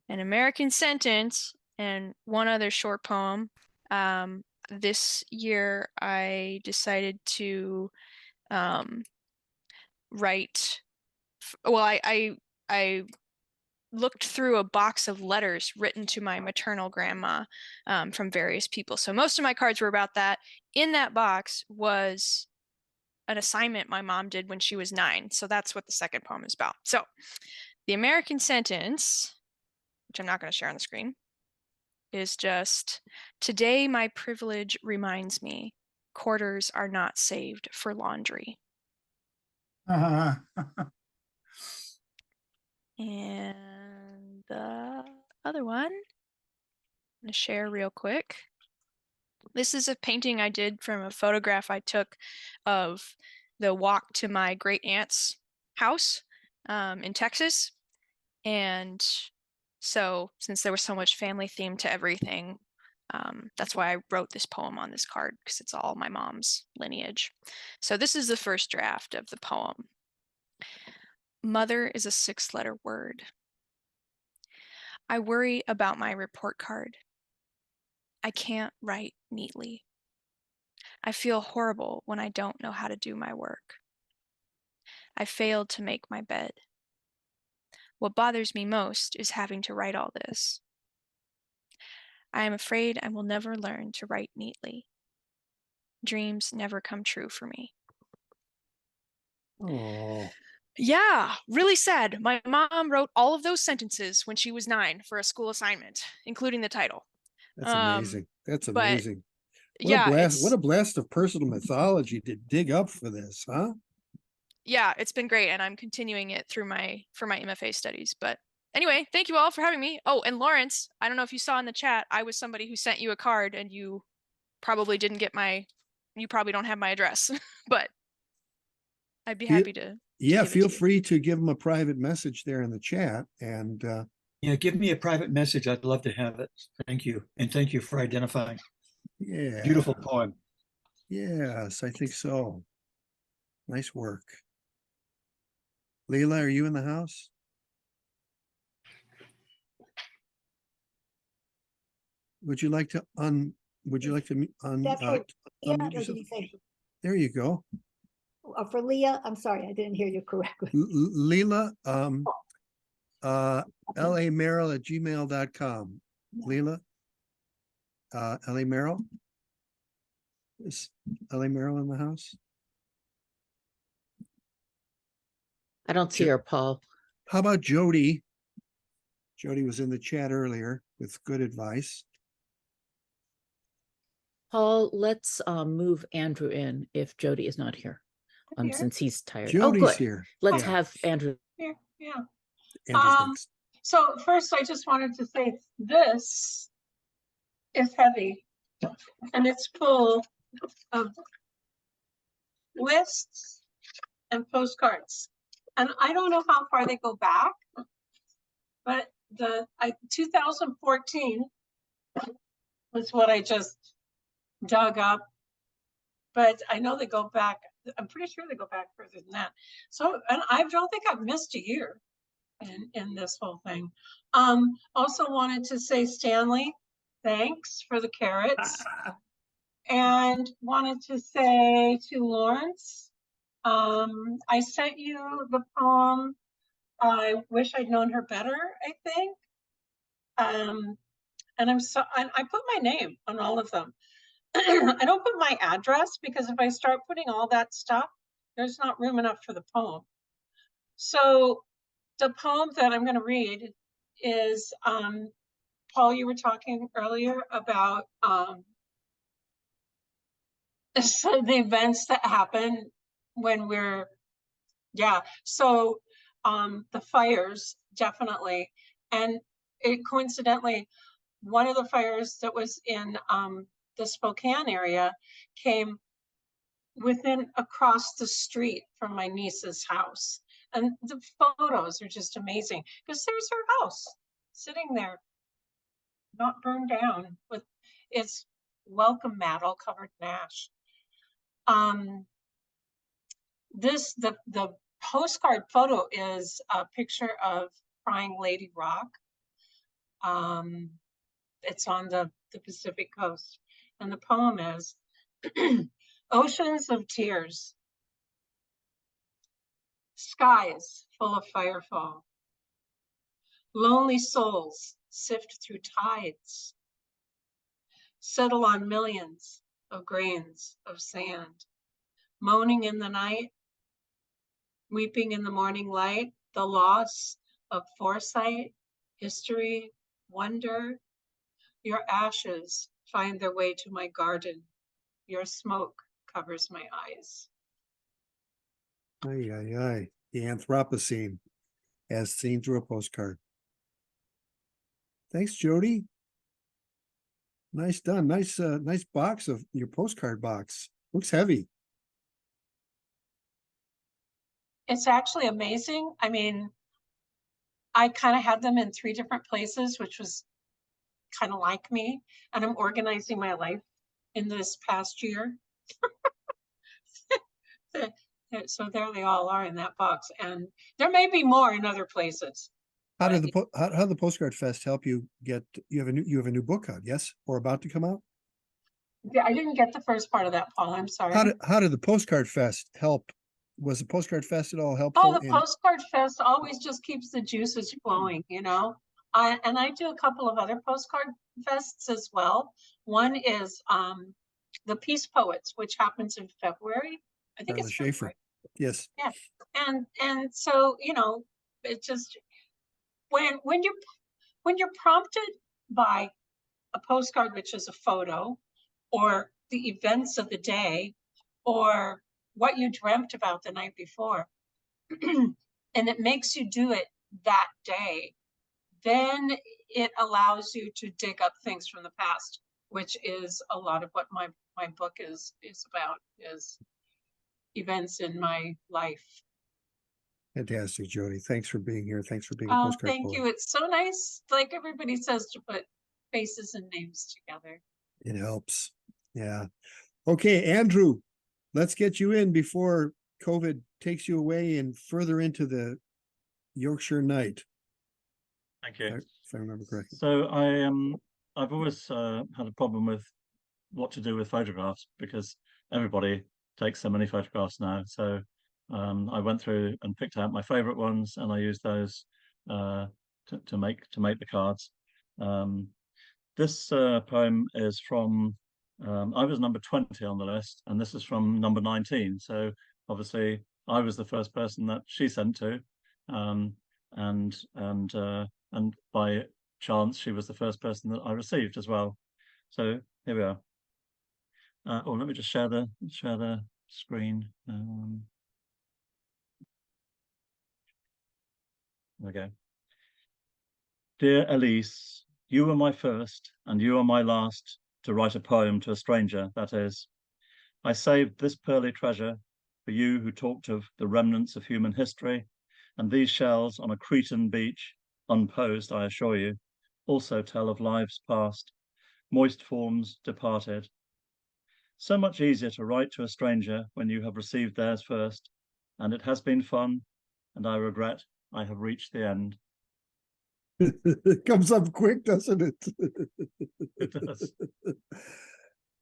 an American sentence and one other short poem. This year, I decided to write. Well, I looked through a box of letters written to my maternal grandma from various people. So most of my cards were about that. In that box was an assignment my mom did when she was 9. So that's what the second poem is about. So the American sentence, which I'm not going to share on the screen, is just, today my privilege reminds me, quarters are not saved for laundry. And the other one, I'm going to share real quick. This is a painting I did from a photograph I took of the walk to my great aunt's house in Texas. And so since there was so much family theme to everything, that's why I wrote this poem on this card, because it's all my mom's lineage. So this is the first draft of the poem. Mother is a 6-letter word. I worry about my report card. I can't write neatly. I feel horrible when I don't know how to do my work. I failed to make my bed. What bothers me most is having to write all this. I am afraid I will never learn to write neatly. Dreams never come true for me. Oh. Yeah, really sad. My mom wrote all of those sentences when she was 9 for a school assignment, including the title. That's amazing. That's but amazing. What yeah, a blast! What a blast of personal mythology to dig up for this, huh? Yeah, it's been great, and I'm continuing it through my MFA studies. But anyway, thank you all for having me. Oh, and Lawrence, I don't know if you saw in the chat, I was somebody who sent you a card, and you probably didn't get you probably don't have my address, but I'd be happy to. Yeah, feel free to give them a private message there in the chat, and yeah, give me a private message. I'd love to have it. Thank you, and thank you for identifying. Yeah, beautiful poem. Yes, I think so. Nice work. Leila, are you in the house? Would you like to unmute yourself? There you go. for Leah, I'm sorry, I didn't hear you correctly. Leela, lamerrill@gmail.com. Leela, LA Merrill? Is LA Merrill in the house? I don't see her, Paul. How about Jody? Jody was in the chat earlier with good advice. Paul, let's move Andrew in if Jody is not here. Here. Since he's tired. Jody's good. here. Let's Yeah. have Andrew. Here, yeah. Andrew's next. So first, I just wanted to say this is heavy, and it's full of lists and postcards. And I don't know how far they go back, but 2014 was what I just dug up. But I know they go back. I'm pretty sure they go back further than that. So, and I don't think I've missed a year in this whole thing. Also wanted to say, Stanley, thanks for the carrots. And wanted to say to Lawrence, I sent you the poem. I wish I'd known her better, I think. And I put my name on all of them. I don't put my address because if I start putting all that stuff, there's not room enough for the poem. So the poem that I'm going to read is, Paul, you were talking earlier about so the events that happen when we're, so the fires, definitely. And it coincidentally, one of the fires that was in the Spokane area came across the street from my niece's house. And the photos are just amazing because there's her house sitting there, not burned down, with its welcome mat all covered in ash. The postcard photo is a picture of Crying Lady Rock. It's on the Pacific coast. And the poem is Oceans of Tears. Skies full of firefall. Lonely souls sift through tides. Settle on millions of grains of sand. Moaning in the night. Weeping in the morning light. The loss of foresight, history, wonder. Your ashes find their way to my garden. Your smoke covers my eyes. Ay, ay, ay. The Anthropocene as seen through a postcard. Thanks, Jody. Nice done. Nice box of your postcard box. Looks heavy. It's actually amazing. I mean, I kind of had them in 3 different places, which was kind of like me. And I'm organizing my life in this past year. So there they all are in that box. And there may be more in other places. How did how the Postcard Fest help you get? You have a new book out, yes, or about to come out? Yeah, I didn't get the first part of that, Paul. I'm sorry. How did the Postcard Fest help? Was the Postcard Fest at all helpful? Oh, the Postcard Fest always just keeps the juices flowing, you know. And I do a couple of other postcard fests as well. One is the Peace Poets, which happens in February. I think Carla it's Schaefer. February. Yes. Yeah, and so you know, it just when you're prompted by a postcard, which is a photo, or the events of the day, or what you dreamt about the night before, and it makes you do it that day, then it allows you to dig up things from the past, which is a lot of what my book is about, is events in my life. Fantastic, Jody. Thanks for being here. Thanks for being a Oh, postcard thank poet. you. It's so nice, like everybody says, to put faces and names together. It helps. Yeah. Okay, Andrew, let's get you in before COVID takes you away and further into the Yorkshire night. Thank you. If I remember correctly. So I've always had a problem with what to do with photographs because everybody take so many photographs now. So I went through and picked out my favorite ones, and I used those to make the cards. This poem is from, I was number 20 on the list, and this is from number 19. So obviously I was the first person that she sent to, and by chance she was the first person that I received as well. So here we are. Oh, let me just share the screen. There we go. Dear Elise, you were my first and you are my last to write a poem to a stranger, that is. I saved this pearly treasure for you who talked of the remnants of human history, and these shells on a Cretan beach, unposed, I assure you, also tell of lives past, moist forms departed. So much easier to write to a stranger when you have received theirs first, and it has been fun, and I regret I have reached the end. It comes up quick, doesn't it? It does.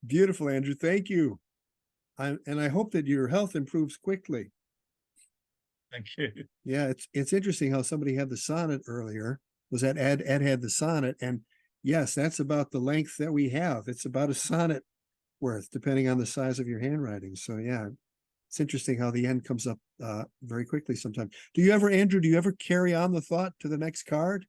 Beautiful, Andrew. Thank you. And I hope that your health improves quickly. Thank you. Yeah, it's interesting how somebody had the sonnet earlier. Was that Ed had the sonnet? And yes, that's about the length that we have. It's about a sonnet worth, depending on the size of your handwriting. So yeah, it's interesting how the end comes up very quickly sometimes. Andrew, do you ever carry on the thought to the next card?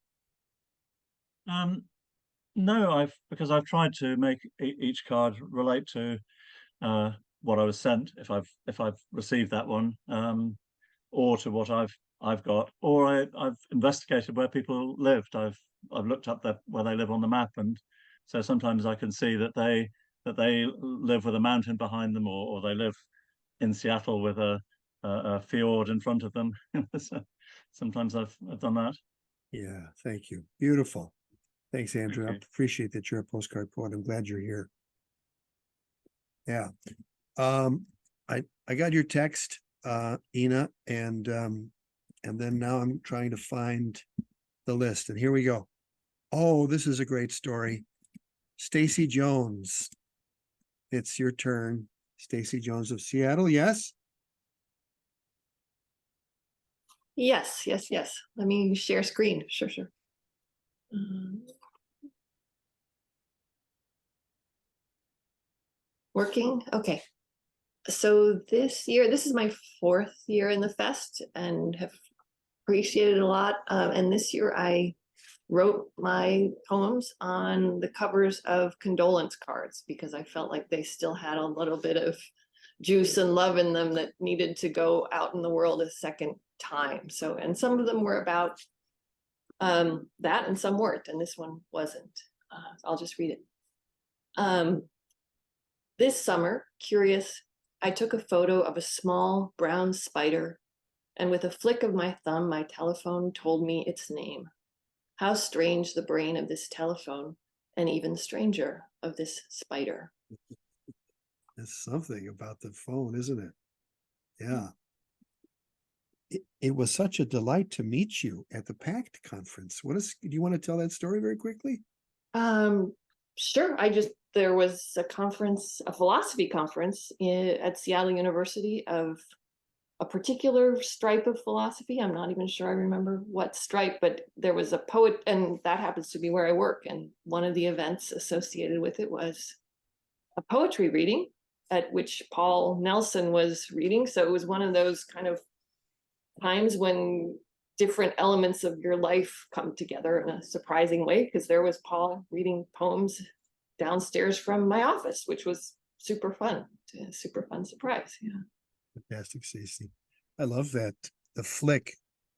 No, because I've tried to make each card relate to what I was sent, if I've received that one, or to what I've got, or I've investigated where people lived. I've looked up where they live on the map, and so sometimes I can see that they live with a mountain behind them, or they live in Seattle with a fjord in front of them. So sometimes I've done that. Yeah, thank you. Beautiful. Thanks, Andrew. Thank I appreciate that you're a postcard poet. I'm glad you're here. Yeah. I got your text, Ina, and then now I'm trying to find the list. And here we go. Oh, this is a great story. Stacy Jones. It's your turn. Stacy Jones of Seattle. Yes. Yes. Let me share screen. Sure. Working? Okay. So this is my 4th year in the fest and have appreciated it a lot. And this year I wrote my poems on the covers of condolence cards because I felt like they still had a little bit of juice and love in them that needed to go out in the world a second time. So, and some of them were about that and some weren't, and this one wasn't. I'll just read it. This summer, curious, I took a photo of a small brown spider, and with a flick of my thumb, my telephone told me its name. How strange the brain of this telephone, and even stranger of this spider. There's something about the phone, isn't it? Yeah. It was such a delight to meet you at the PACT conference. Do you want to tell that story very quickly? Sure. There was a philosophy conference at Seattle University of a particular stripe of philosophy. I'm not even sure I remember what stripe, but there was a poet, and that happens to be where I work. And one of the events associated with it was a poetry reading at which Paul Nelson was reading. So it was one of those kind of times when different elements of your life come together in a surprising way, because there was Paul reading poems downstairs from my office, which was super fun surprise. Yeah. Fantastic, Stacey. I love that. The flick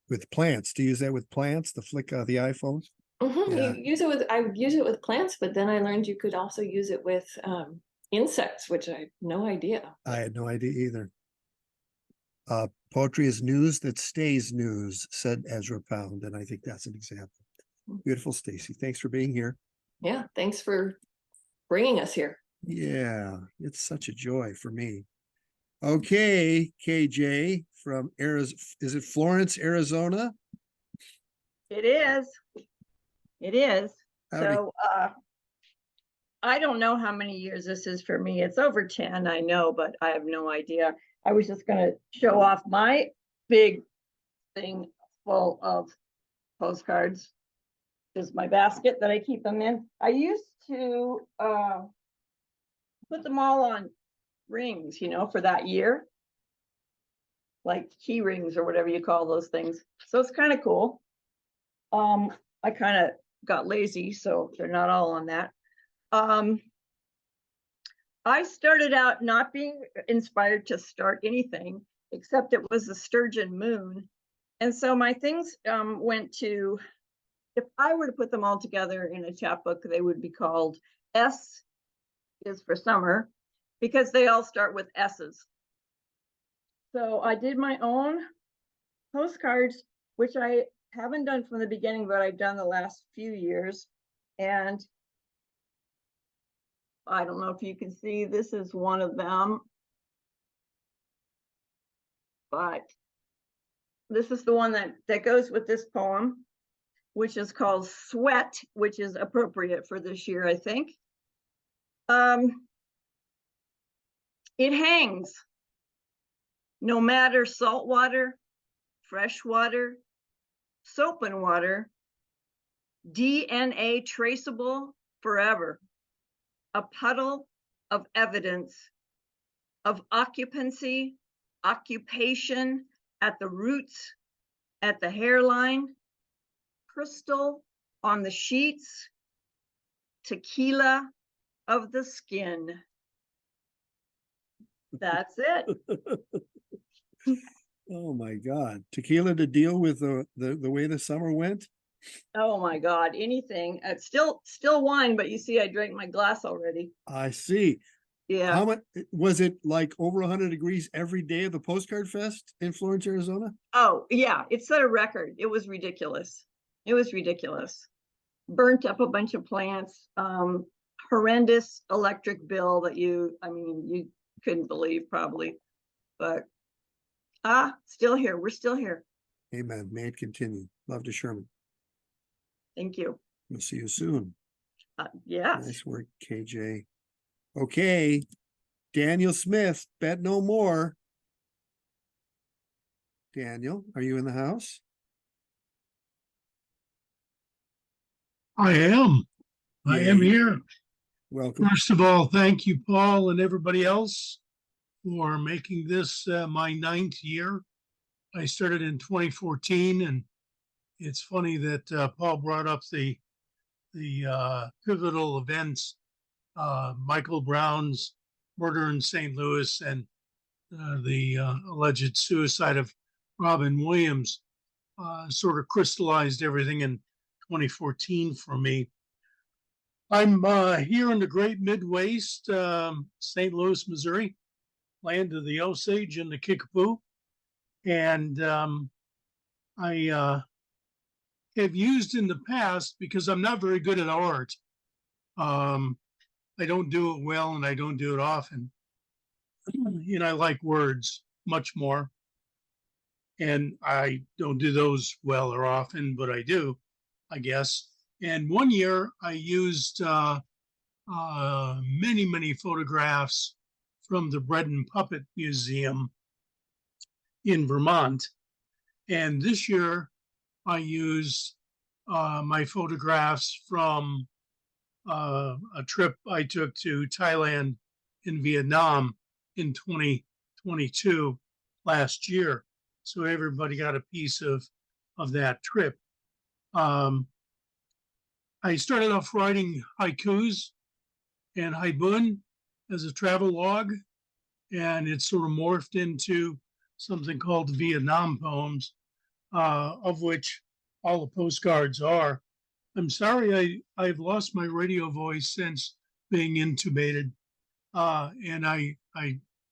with plants. Do you use that with plants? The flick of the iPhone? Yeah. I would use it with plants, but then I learned you could also use it with insects, which I had no idea. I had no idea either. Poetry is news that stays news, said Ezra Pound, and I think that's an example. Beautiful, Stacey. Thanks for being here. Yeah, thanks for bringing us here. Yeah, it's such a joy for me. Okay, KJ from Arizona. Is it Florence, Arizona? It is. It is. Howdy. So I don't know how many years this is for me. It's over 10, I know, but I have no idea. I was just gonna show off my big thing full of postcards. Is my basket that I keep them in. I used to put them all on rings, you know, for that year. Like key rings or whatever you call those things. So it's kind of cool. I kind of got lazy, so they're not all on that. I started out not being inspired to start anything, except it was the sturgeon moon. And so my things went to, if I were to put them all together in a chapbook, they would be called S is for summer, because they all start with S's. So I did my own postcards, which I haven't done from the beginning, but I've done the last few years. And I don't know if you can see, this is one of them. But this is the one that goes with this poem, which is called Sweat, which is appropriate for this year, I think. It hangs. No matter salt water, fresh water, soap and water, DNA traceable forever. A puddle of evidence of occupancy, occupation at the roots, at the hairline, crystal on the sheets, tequila of the skin. That's it. Oh my God. Tequila to deal with the way the summer went? Oh my God, anything. It's still wine, but you see, I drank my glass already. I see. Yeah. How much was it, like over 100 degrees every day of the Postcard Fest in Florence, Arizona? Oh, yeah, it set a record. It was ridiculous. It was ridiculous. Burnt up a bunch of plants. Horrendous electric bill that you couldn't believe probably. But still here. We're still here. Amen. May it continue. Love to Sherman. Thank you. We'll see you soon. Yes. Nice work, KJ. Okay. Daniel Smith, bet no more. Daniel, are you in the house? I am. I am Yay. here. Welcome. First of all, thank you, Paul, and everybody else for making this my 9th year. I started in 2014, and it's funny that Paul brought up the pivotal events, Michael Brown's murder in St. Louis and the alleged suicide of Robin Williams. Sort of crystallized everything in 2014 for me. I'm here in the Great Midwest, St. Louis, Missouri, land of the Osage and the Kickapoo. And I have used in the past, because I'm not very good at art. I don't do it well and I don't do it often. And I like words much more. And I don't do those well or often, but I do, I guess. And one year I used many, many photographs from the Bread and Puppet Museum in Vermont. And this year I used my photographs from a trip I took to Thailand and Vietnam in 2022 last year. So everybody got a piece of that trip. I started off writing haikus and haibun as a travel log, and it sort of morphed into something called Vietnam poems, of which all the postcards are. I'm sorry I've lost my radio voice since being intubated, and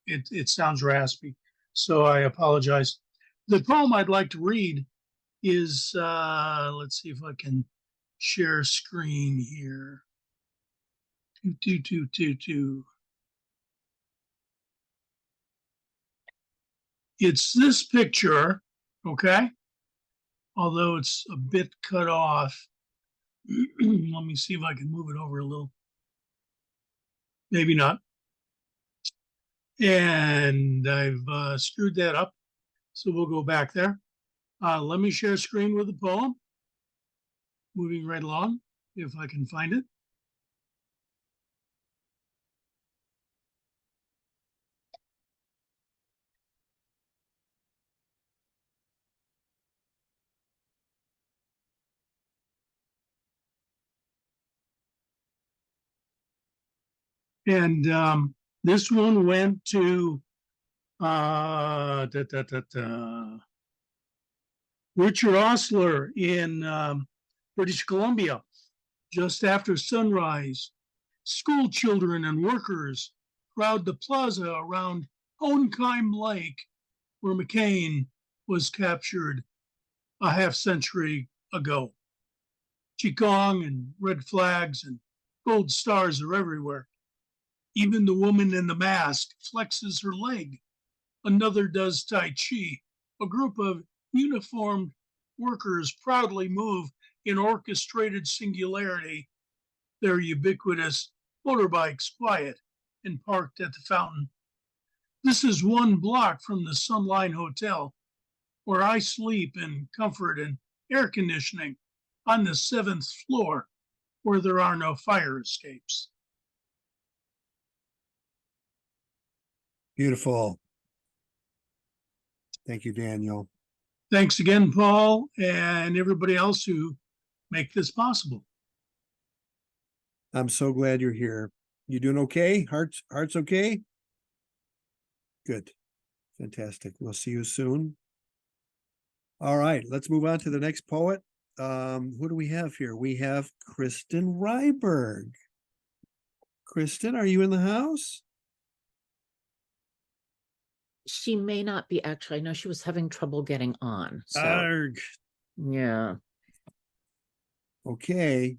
it sounds raspy, so I apologize. The poem I'd like to read is, let's see if I can share screen here. It's this picture, okay? Although it's a bit cut off. Let me see if I can move it over a little. maybe not. And I've screwed that up. So we'll go back there. Let me share screen with the poem. Moving right along, if I can find it. And this one went to Richard Osler in British Columbia, just after sunrise. School children and workers crowd the plaza around Hohenheim Lake, where McCain was captured a half century ago. Qigong and red flags and gold stars are everywhere. Even the woman in the mask flexes her leg. Another does Tai Chi. A group of uniformed workers proudly move in orchestrated singularity, their ubiquitous motorbikes quiet and parked at the fountain. This is 1 block from the Sunline Hotel, where I sleep in comfort and air conditioning on the 7th floor, where there are no fire escapes. Beautiful. Thank you, Daniel. Thanks again, Paul, and everybody else who make this possible. I'm so glad you're here. You doing okay? Heart's okay? Good. Fantastic. We'll see you soon. All right, let's move on to the next poet. Who do we have here? We have Kristen Ryberg. Kristen, are you in the house? She may not be actually. I know she was having trouble getting on. So Arg. yeah. Okay.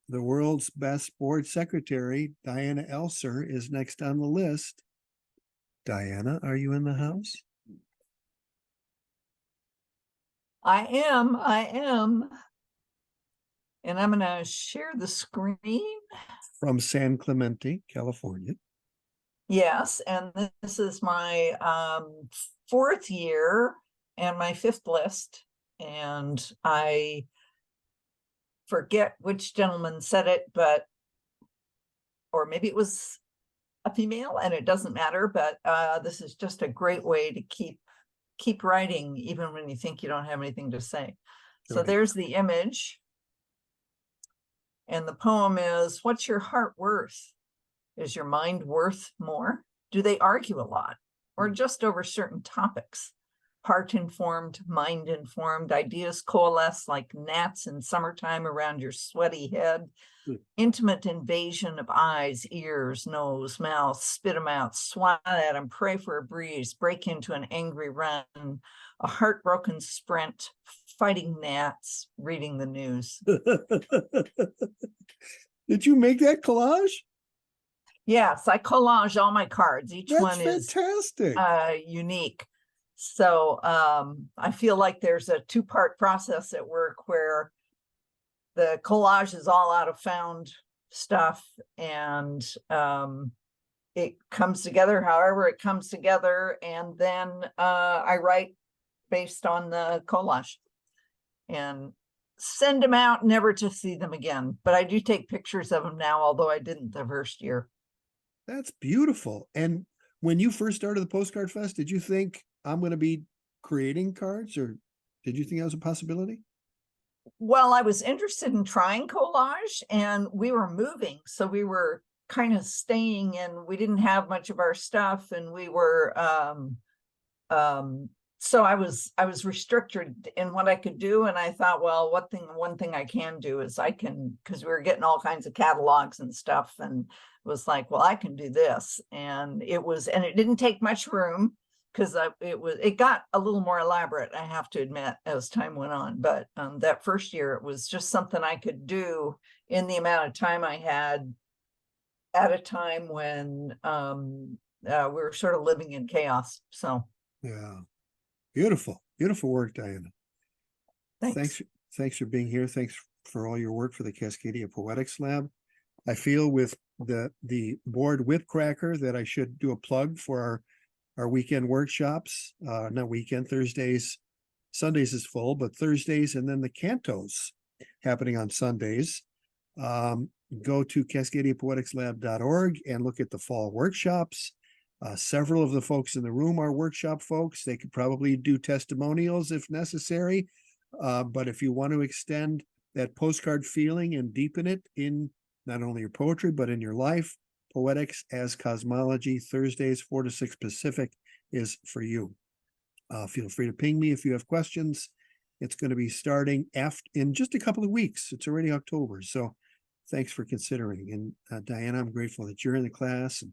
The world's best board secretary, Diana Elser, is next on the list. Diana, are you in the house? I am. And I'm going to share the screen. From San Clemente, California. Yes, and this is my 4th year and my 5th list. And I forget which gentleman said it, but, or maybe it was a female, and it doesn't matter, but this is just a great way to keep writing, even when you think you don't have anything to say. So there's the image. And the poem is, what's your heart worth? Is your mind worth more? Do they argue a lot, or just over certain topics? Heart-informed, mind-informed, ideas coalesce like gnats in summertime around your sweaty head. Intimate invasion of eyes, ears, nose, mouth, spit them out, swat at them, pray for a breeze, break into an angry run, a heartbroken sprint, fighting gnats, reading the news. Did you make that collage? Yes, I collage all my cards. Each one is fantastic. Unique. So I feel like there's a 2-part process at work where the collage is all out of found stuff, and it comes together however it comes together, and then I write based on the collage and send them out, never to see them again. But I do take pictures of them now, although I didn't the first year. That's beautiful. And when you first started the Postcard Fest, did you think I'm going to be creating cards, or did you think that was a possibility? Well, I was interested in trying collage, and we were moving, so we were kind of staying, and we didn't have much of our stuff, and we were so I was restricted in what I could do, and I thought, well, one thing I can do is because we were getting all kinds of catalogs and stuff, and it was like, well, I can do this, and it didn't take much room, because it got a little more elaborate, I have to admit, as time went on. But that first year, it was just something I could do in the amount of time I had, at a time when we were sort of living in chaos. So yeah, beautiful work, Diana. Thanks for being here. Thanks for all your work for the Cascadia Poetics Lab. I feel with the board whip cracker that I should do a plug for our weekend workshops, not weekend, Thursdays. Sundays is full, but Thursdays, and then the cantos happening on Sundays. Go to cascadiapoeticslab.org and look at the fall workshops. Several of the folks in the room are workshop folks. They could probably do testimonials if necessary. But if you want to extend that postcard feeling and deepen it in not only your poetry, but in your life, Poetics as Cosmology, Thursdays, 4 to 6 Pacific is for you. Feel free to ping me if you have questions. It's going to be starting in just a couple of weeks. It's already October. So thanks for considering. And Diana, I'm grateful that you're in the class, and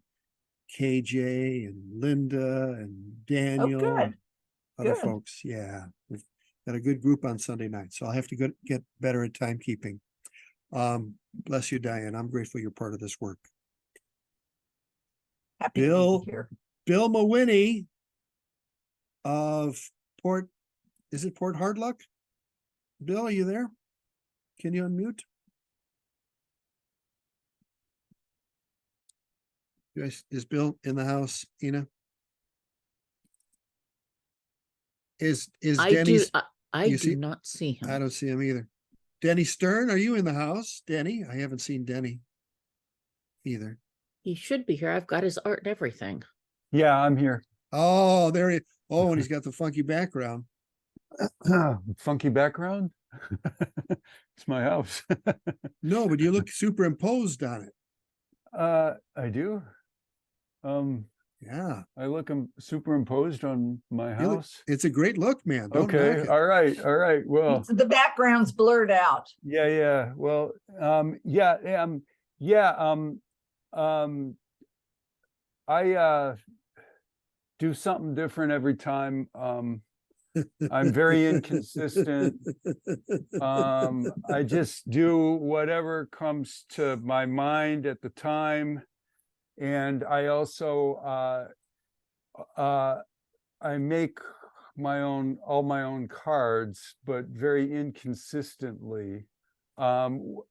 KJ and Linda and Daniel good. and other Good. folks. Yeah, we've got a good group on Sunday night. So I'll have to get better at timekeeping. Bless you, Diane. I'm grateful you're part of this work. Happy to be here. Bill Mawhinney of Port Hardluck? Bill, are you there? Can you unmute? Is Bill in the house, Ina? Is Denny? I do not see him. I don't see him either. Denny Stern, are you in the house? Denny? I haven't seen Denny either. He should be here. I've got his art and everything. Yeah, I'm here. Oh, there he. Oh, and he's got the funky background. Funky background? It's my house. No, but you look superimposed on it. I do. Yeah, I look superimposed on my house. It's a great look, man. Don't knock Okay, it. all right. Well, The background's blurred out. yeah. Well, I do something different every time. I'm very inconsistent. I just do whatever comes to my mind at the time. And I also I make all my own cards, but very inconsistently. So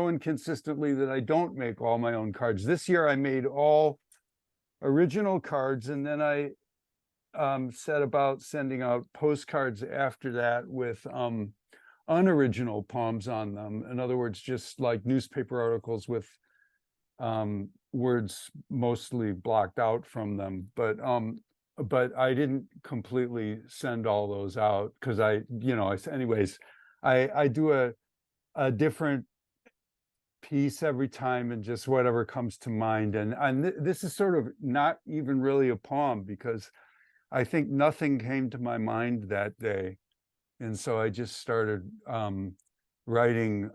inconsistently that I don't make all my own cards. This year I made all original cards, and then I set about sending out postcards after that with unoriginal poems on them. In other words, just like newspaper articles with words mostly blocked out from them. But I didn't completely send all those out because I do a different piece every time, and just whatever comes to mind. And this is sort of not even really a poem, because I think nothing came to my mind that day. And so I just started writing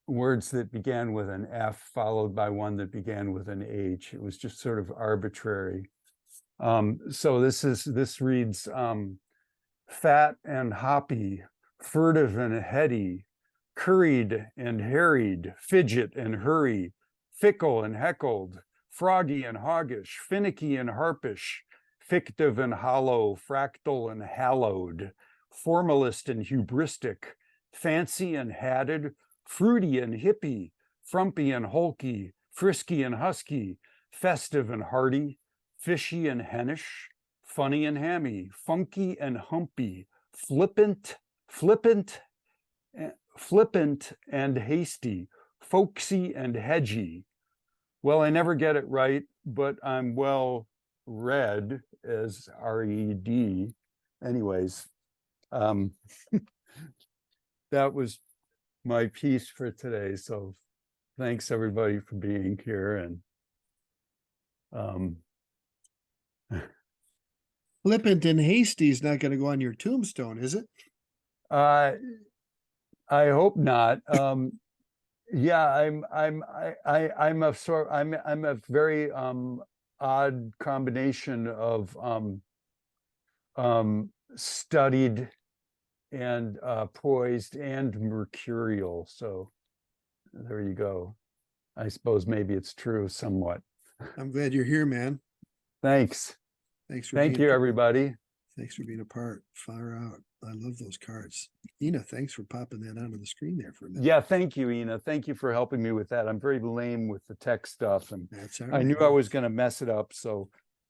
words that began with an F followed by one that began with an H. It was just sort of arbitrary. So this reads, fat and hoppy, furtive and heady, curried and harried, fidget and hurry, fickle and heckled, froggy and hoggish, finicky and harpish, fictive and hollow, fractal and hallowed, formalist and hubristic, fancy and hatted, fruity and hippie, frumpy and hulky, frisky and husky, festive and hearty, fishy and hennish, funny and hammy, funky and humpy, flippant and hasty, folksy and hedgy. Well, I never get it right, but I'm well read, as R-E-D. Anyways, that was my piece for today. So thanks everybody for being here. And Flippant and hasty is not going to go on your tombstone, is it? I hope not. Yeah, I'm a very odd combination of studied and poised and mercurial. So there you go. I suppose maybe it's true somewhat. I'm glad you're here, man. Thanks. Thanks for Thank being you, part- everybody. Thanks for being a part. Far out. I love those cards. Ina, thanks for popping that onto the screen there for a minute. Yeah, thank you, Ina. Thank you for helping me with that. I'm very lame with the tech stuff, and That's all I knew right. I was going to mess it up, so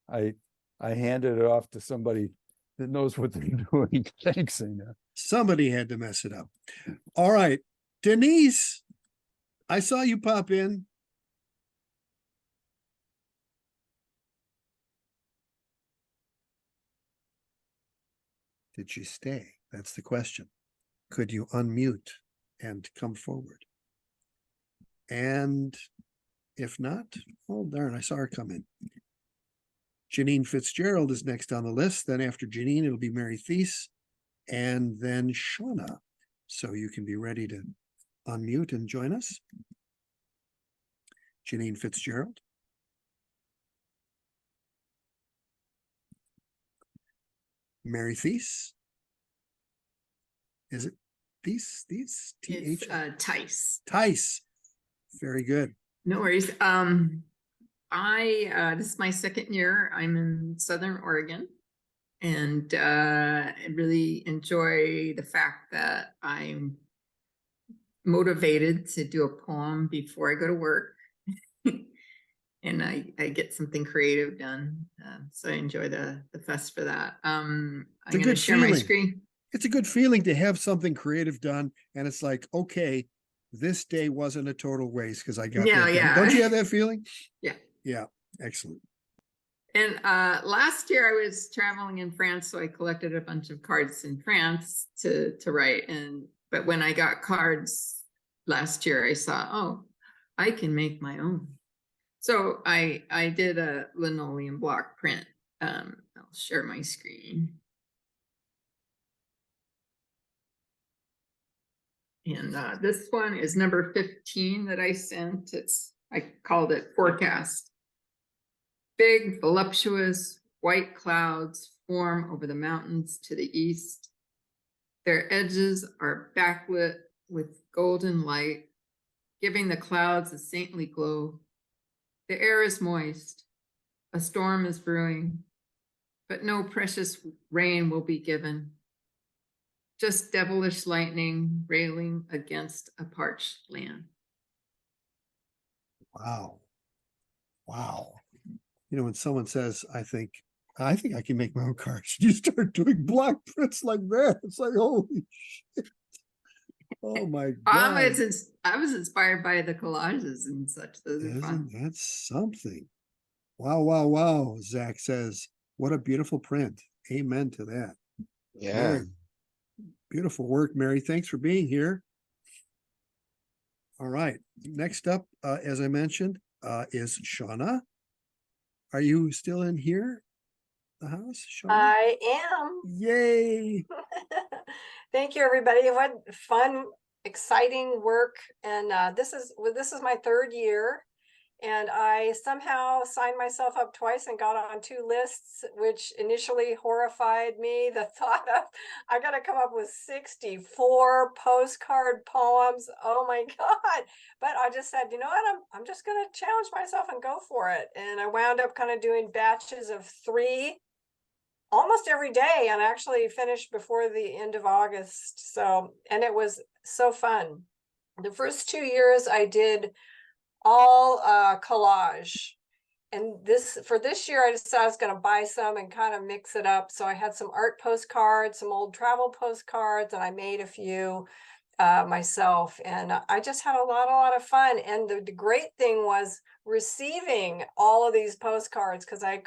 I handed it off to somebody that knows what they're doing. Thanks, Ina. Somebody had to mess it up. All right. Denise, I saw you pop in. Did she stay? That's the question. Could you unmute and come forward? And if not, oh darn, I saw her come in. Janine Fitzgerald is next on the list. Then after Janine, it'll be Mary Thies and then Shauna. So you can be ready to unmute and join us. Janine Fitzgerald. Mary Thies. Is it Thies? It's T-H? Tice. Tice. Very good. No worries. This is my second year. I'm in Southern Oregon, and I really enjoy the fact that I'm motivated to do a poem before I go to work. And I get something creative done. So I enjoy the fest for that. I'm going to share my screen. It's a good feeling to have something creative done. And it's like, okay, this day wasn't a total waste because I got that done. Yeah. Don't you have that feeling? Yeah. Yeah. Excellent. And last year I was traveling in France, so I collected a bunch of cards in France to write. But when I got cards last year, I saw, oh, I can make my own. So I did a linoleum block print. I'll share my screen. And this one is number 15 that I sent. I called it Forecast. Big, voluptuous, white clouds form over the mountains to the east. Their edges are backlit with golden light, giving the clouds a saintly glow. The air is moist. A storm is brewing, but no precious rain will be given. Just devilish lightning railing against a parched land. Wow. Wow. You know, when someone says, I think I can make my own cards, you start doing block prints like that. It's like, holy shit. Oh my God. I was inspired by the collages and such. Those are fun. Isn't that something? Wow, wow, wow. Zach says, what a beautiful print. Amen to that. Yeah. Very beautiful work, Mary. Thanks for being here. All right. Next up, as I mentioned, is Shauna. Are you still in here? The house, Shauna? I am. Yay. Thank you, everybody. What fun, exciting work. And this is my third year. And I somehow signed myself up twice and got on 2 lists, which initially horrified me. The thought of, I got to come up with 64 postcard poems. Oh my God. But I just said, you know what, I'm just going to challenge myself and go for it. And I wound up kind of doing batches of 3 almost every day, and actually finished before the end of August. So, and it was so fun. The first 2 years I did all collage, and for this year I decided I was going to buy some and kind of mix it up. So I had some art postcards, some old travel postcards, and I made a few myself, and I just had a lot of fun. And the great thing was receiving all of these postcards, because I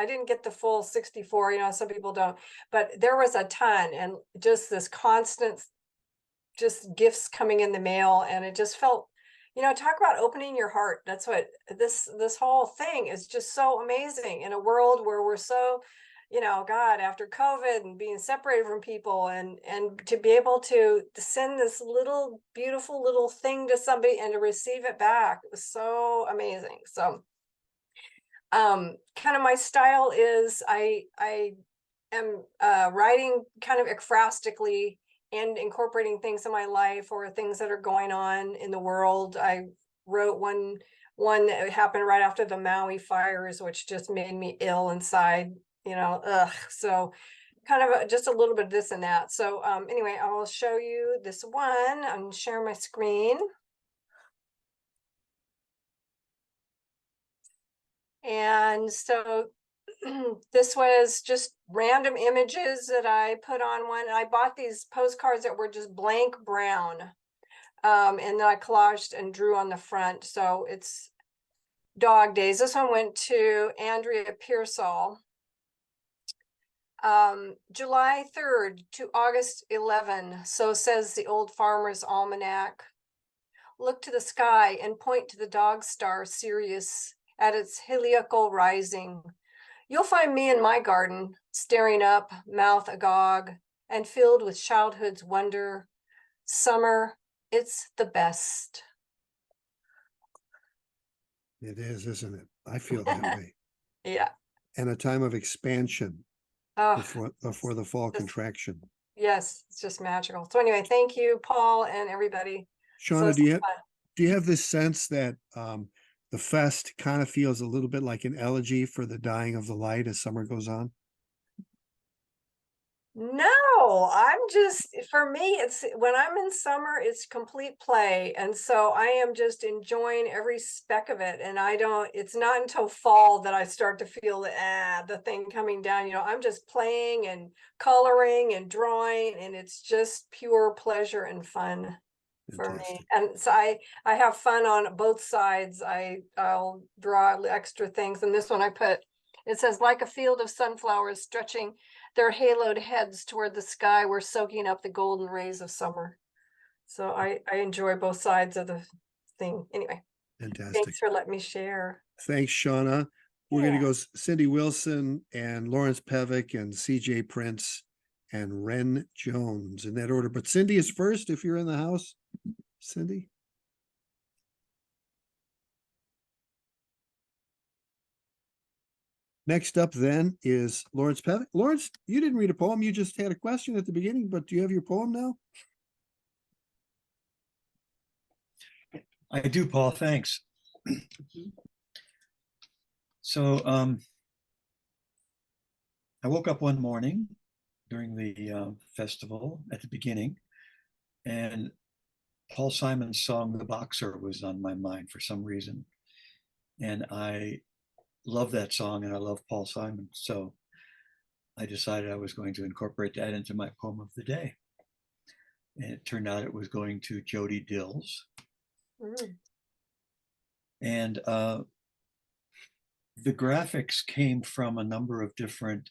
didn't get the full 64, you know, some people don't, but there was a ton, and just this constant just gifts coming in the mail. And it just felt, you know, talk about opening your heart. That's what this whole thing is, just so amazing in a world where we're so, you know, God, after COVID and being separated from people, and to be able to send this little beautiful little thing to somebody and to receive it back, it was so amazing. So kind of my style is I am writing kind of ekphrastically and incorporating things in my life or things that are going on in the world. I wrote one that happened right after the Maui fires, which just made me ill inside, you know, so kind of just a little bit of this and that. So anyway, I will show you this one. I'm sharing my screen. And so this was just random images that I put on one. I bought these postcards that were just blank brown. And then I collaged and drew on the front. So it's dog days. This one went to Andrea Pearsall. July 3rd to August 11. So says the Old Farmer's Almanac. Look to the sky and point to the dog star Sirius at its heliacal rising. You'll find me in my garden, staring up, mouth agog, and filled with childhood's wonder. Summer, it's the best. It is, isn't it? I feel that way. Yeah. And a time of expansion Oh, before the fall contraction. yes, it's just magical. So anyway, thank you, Paul, and everybody. Shauna, So do you have this sense that the fest kind of feels a little bit like an elegy for the dying of the light as summer goes on? No, I'm just, for me, it's when I'm in summer, it's complete play. And so I am just enjoying every speck of it. And it's not until fall that I start to feel the thing coming down. You know, I'm just playing and coloring and drawing, and it's just pure pleasure and fun for me. And so I have fun on both sides. I'll draw extra things. And this one it says, like a field of sunflowers stretching their haloed heads toward the sky, we're soaking up the golden rays of summer. So I enjoy both sides of the thing. Anyway, Fantastic. thanks for letting me share. Thanks, Shauna. We're going to go Cindy Wilson and Lawrence Pevick and CJ Prince and Ren Jones in that order. But Cindy is first if you're in the house. Cindy? Next up then is Lawrence Pevick. Lawrence, you didn't read a poem. You just had a question at the beginning, but do you have your poem now? I do, Paul, thanks. So I woke up one morning during the festival at the beginning, and Paul Simon's song, The Boxer, was on my mind for some reason. And I love that song and I love Paul Simon. So I decided I was going to incorporate that into my poem of the day. And it turned out it was going to Jody Dills. And the graphics came from a number of different,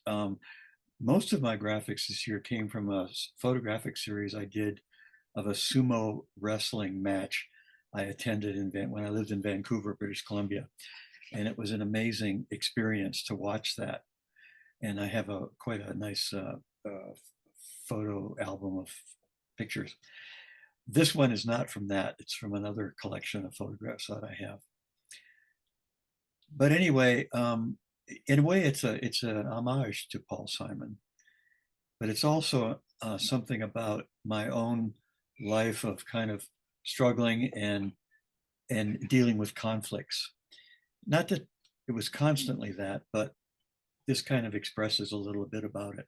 most of my graphics this year came from a photographic series I did of a sumo wrestling match I attended when I lived in Vancouver, British Columbia. And it was an amazing experience to watch that. And I have quite a nice photo album of pictures. This one is not from that. It's from another collection of photographs that I have. But anyway, in a way, it's an homage to Paul Simon. But it's also something about my own life of kind of struggling and dealing with conflicts. Not that it was constantly that, but this kind of expresses a little bit about it.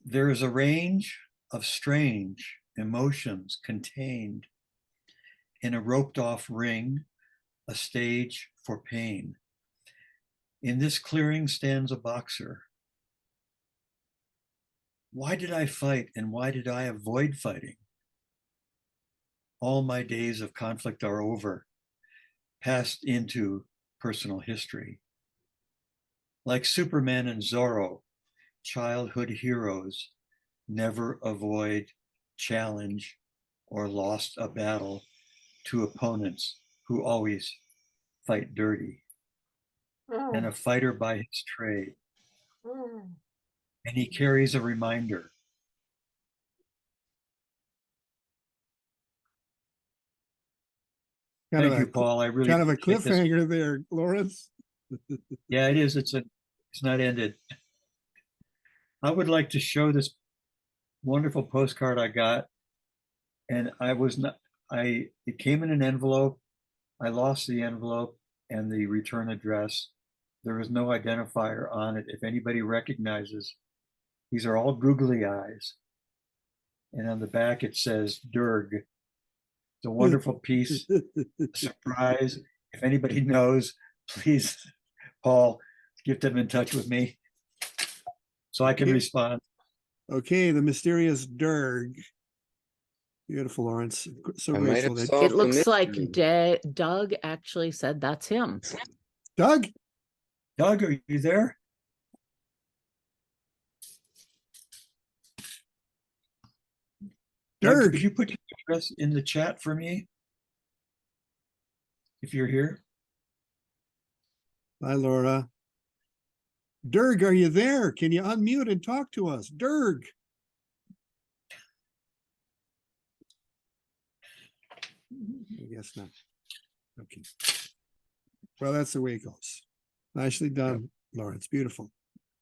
There is a range of strange emotions contained in a roped off ring, a stage for pain. In this clearing stands a boxer. Why did I fight and why did I avoid fighting? All my days of conflict are over, passed into personal history. Like Superman and Zorro, childhood heroes never avoid, challenge, or lost a battle to opponents who always fight dirty. And a fighter by his trade. And he carries a reminder. Thank you, Paul. I really kind of a appreciate this. cliffhanger there, Lawrence. Yeah, it is. It's not ended. I would like to show this wonderful postcard I got, and it came in an envelope. I lost the envelope and the return address, There is no identifier on it. If anybody recognizes, these are all googly eyes. And on the back it says Derg. It's a wonderful piece. Surprise. If anybody knows, please, Paul, get them in touch with me so I can Okay. respond. Okay, the mysterious Derg. Beautiful, Lawrence. So I might grateful have that solved It the looks like mystery. Doug actually said that's him. Doug. Doug, are you there? Doug, Derg. could you put your address in the chat for me? If you're here. Hi, Laura. Derg, are you there? Can you unmute and talk to us? Derg. I guess not. Okay. Well, that's the way it goes. Nicely done, Lawrence. Beautiful.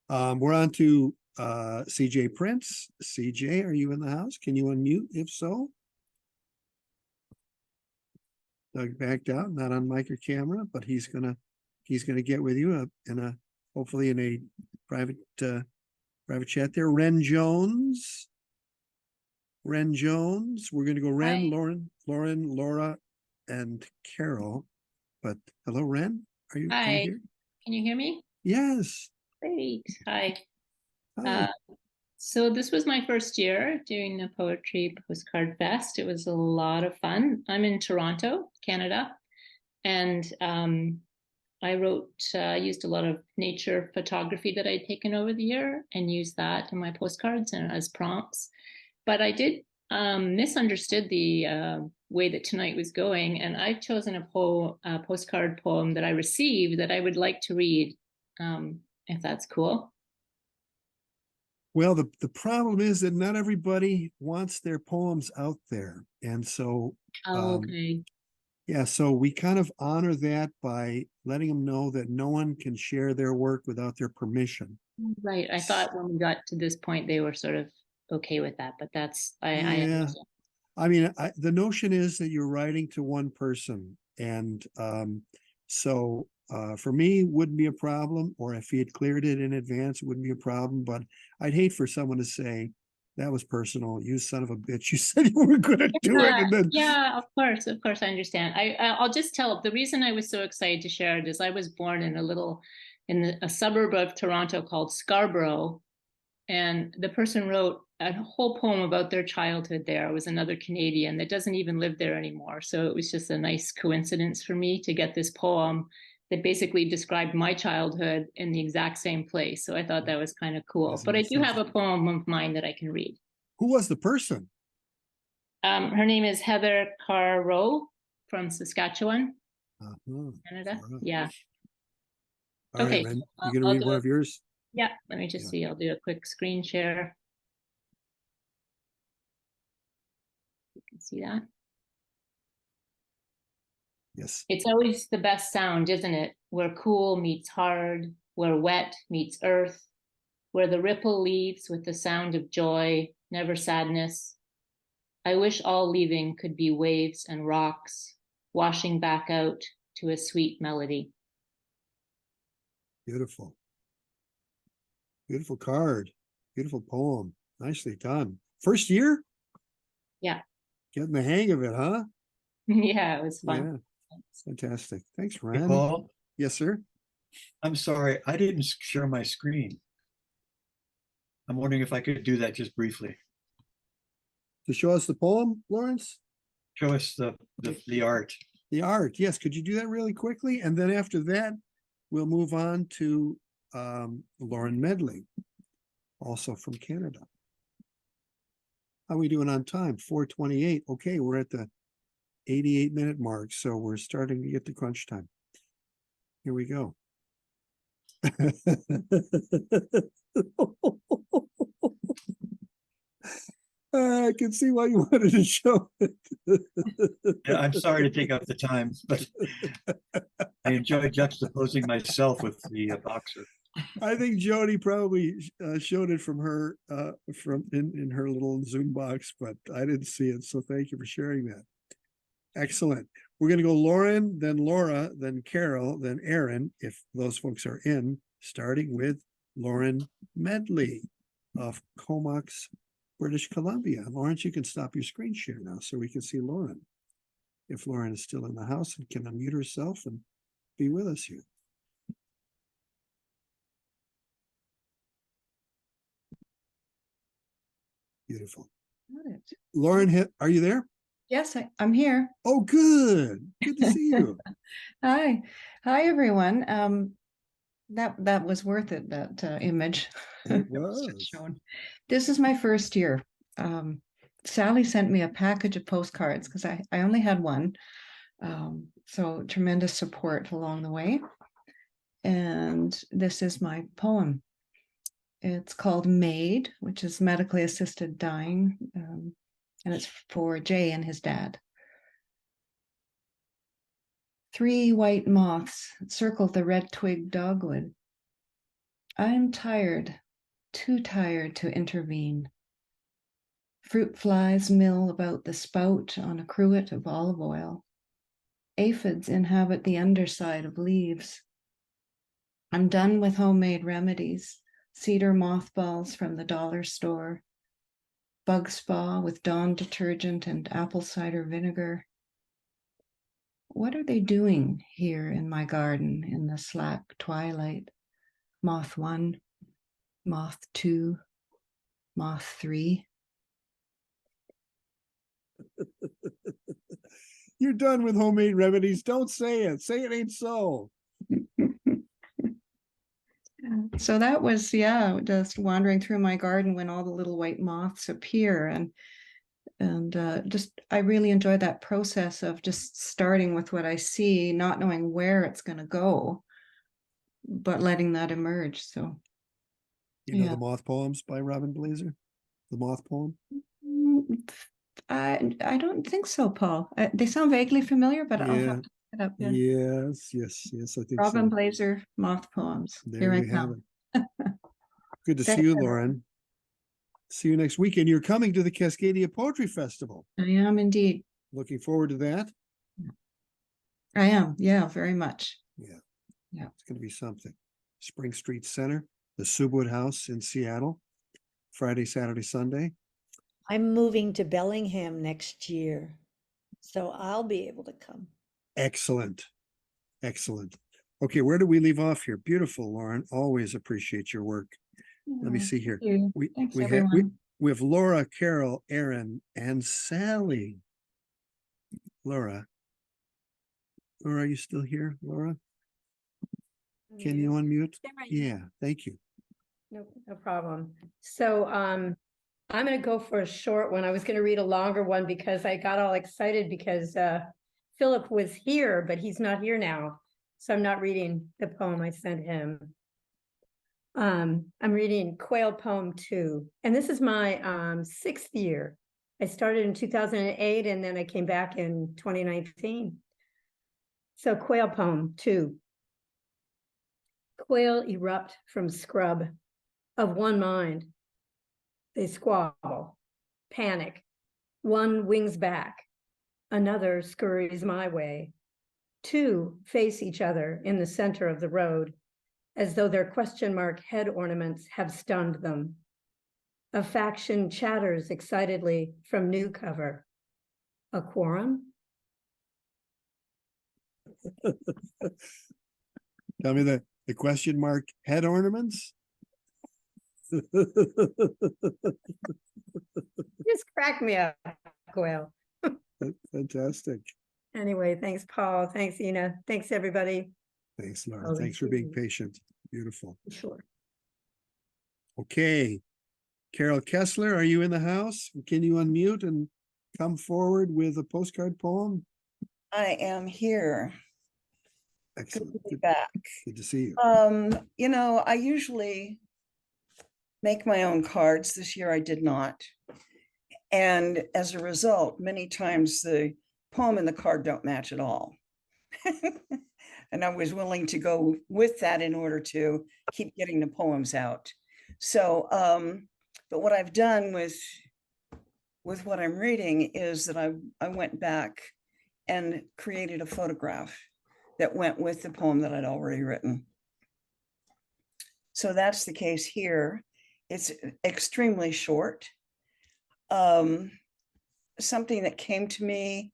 We're on to CJ Prince. CJ, are you in the house? Can you unmute? If so. Doug backed out, not on mic or camera, but he's gonna get with you hopefully in a private chat there. Ren Jones. We're gonna go Ren, Hi. Lauren, Laura, and Carol. But hello, Ren. Are you Hi, here? can you hear me? Yes. Great. Hi. Hi. So this was my first year doing the Poetry Postcard Fest. It was a lot of fun. I'm in Toronto, Canada, and I used a lot of nature photography that I'd taken over the year and used that in my postcards and as prompts. But I did misunderstood the way that tonight was going, and I've chosen a postcard poem that I received that I would like to read, if that's cool. Well, the problem is that not everybody wants their poems out there. And so, Okay. yeah, so we kind of honor that by letting them know that no one can share their work without their permission. Right. I thought when we got to this point, they were sort of okay with that, but that's, I Yeah. understand. I mean, the notion is that you're writing to one person. And so for me, wouldn't be a problem. Or if he had cleared it in advance, it wouldn't be a problem. But I'd hate for someone to say, that was personal. You son of a bitch. You said you were going to do it. And then Yeah, of course, I understand. I'll just tell, the reason I was so excited to share it is I was born in a suburb of Toronto called Scarborough. And the person wrote a whole poem about their childhood there. It was another Canadian that doesn't even live there anymore. So it was just a nice coincidence for me to get this poem that basically described my childhood in the exact same place. So I thought that was kind of cool. But I do have a poem of mine that I can read. Who was the person? Her name is Heather Carrow from Saskatchewan, Canada. Yeah. All right, Okay. Ren, you going to read one of yours? Yeah, let me just see. I'll do a quick screen share. You can see that. Yes. It's always the best sound, isn't it? Where cool meets hard, where wet meets earth, where the ripple leaves with the sound of joy, never sadness. I wish all leaving could be waves and rocks, washing back out to a sweet melody. Beautiful. Beautiful card. Beautiful poem. Nicely done. First year? Yeah. Getting the hang of it, huh? Yeah, it was fun. Yeah. Fantastic. Thanks, Hey, Ren. Paul? Yes, sir. I'm sorry, I didn't share my screen. I'm wondering if I could do that just briefly. To show us the poem, Lawrence? Show us the art. The art, yes. Could you do that really quickly? And then after that, we'll move on to Lauren Medley, also from Canada. How are we doing on time? 4:28. Okay, we're at the 88-minute mark, so we're starting to get to crunch time. Here we go. I can see why you wanted to show it. Yeah, I'm sorry to take up the time, but I enjoy juxtaposing myself with the boxer. I think Jody probably showed it from her in her little Zoom box, but I didn't see it. So thank you for sharing that. Excellent. we're gonna go Lauren, then Laura, then Carol, then Aaron, if those folks are in, starting with Lauren Medley of Comox, British Columbia. Lawrence, you can stop your screen share now so we can see Lauren. If Lauren is still in the house and can unmute herself and be with us here. Beautiful. Lauren, are you there? Yes, I'm here. Oh, good. Good to see you. Hi. Hi, everyone. That was worth it, that image. It that was was. shown. This is my first year. Sally sent me a package of postcards because I only had one. So tremendous support along the way. And this is my poem. It's called Maid, which is medically assisted dying. And it's for Jay and his dad. 3 white moths circled the red twig dogwood. I'm tired, too tired to intervene. Fruit flies mill about the spout on a cruet of olive oil. Aphids inhabit the underside of leaves. I'm done with homemade remedies, cedar mothballs from the dollar store, bug spa with Dawn detergent and apple cider vinegar. What are they doing here in my garden in the slack twilight? Moth 1, moth 2, moth 3. You're done with homemade remedies. Don't say it. Say it ain't so. So that was, yeah, just wandering through my garden when all the little white moths appear, and just I really enjoy that process of just starting with what I see, not knowing where it's going to go, but letting that emerge. So You know yeah. the Moth Poems by Robin Blazer? The Moth Poem? I don't think so, Paul. They sound vaguely familiar, but I'll have to look it up. Yeah. Yes, I think Robin so. Blazer, Moth Poems. There Here I you have come. it. Good to see you, Lauren. See you next weekend. You're coming to the Cascadia Poetry Festival. I am indeed. Looking forward to that. I am. Yeah, very much. Yeah. Yeah. It's going to be something. Spring Street Center, the Subwood House in Seattle, Friday, Saturday, Sunday. I'm moving to Bellingham next year, so I'll be able to come. Excellent. Excellent. Okay, where do we leave off here? Beautiful, Lauren. Always appreciate your work. Let me see here. Thanks, We everyone. have Laura, Carol, Aaron, and Sally. Laura, are you still here, Laura? Can you unmute? Yeah, thank you. No problem. So I'm going to go for a short one. I was going to read a longer one because I got all excited because Philip was here, but he's not here now. So I'm not reading the poem I sent him. I'm reading Quail Poem 2, and this is my 6th year. I started in 2008, and then I came back in 2019. So Quail Poem 2. Quail erupt from scrub of one mind. They squabble, panic. One wings back, another scurries my way. 2 face each other in the center of the road, as though their question mark head ornaments have stunned them. A faction chatters excitedly from new cover. A quorum? Tell me the question mark head ornaments. Just crack me up, Quail. Fantastic. Anyway, thanks, Paul. Thanks, Ina. Thanks, everybody. Thanks, Laura. Thanks for being patient. Beautiful. Sure. Okay. Carol Kessler, are you in the house? Can you unmute and come forward with a postcard poem? I am here. Excellent. Good to be back. Good to see you. You know, I usually make my own cards. This year I did not. And as a result, many times the poem and the card don't match at all. And I was willing to go with that in order to keep getting the poems out. So, but what I've done with what I'm reading is that I went back and created a photograph that went with the poem that I'd already written. So that's the case here. It's extremely short. Something that came to me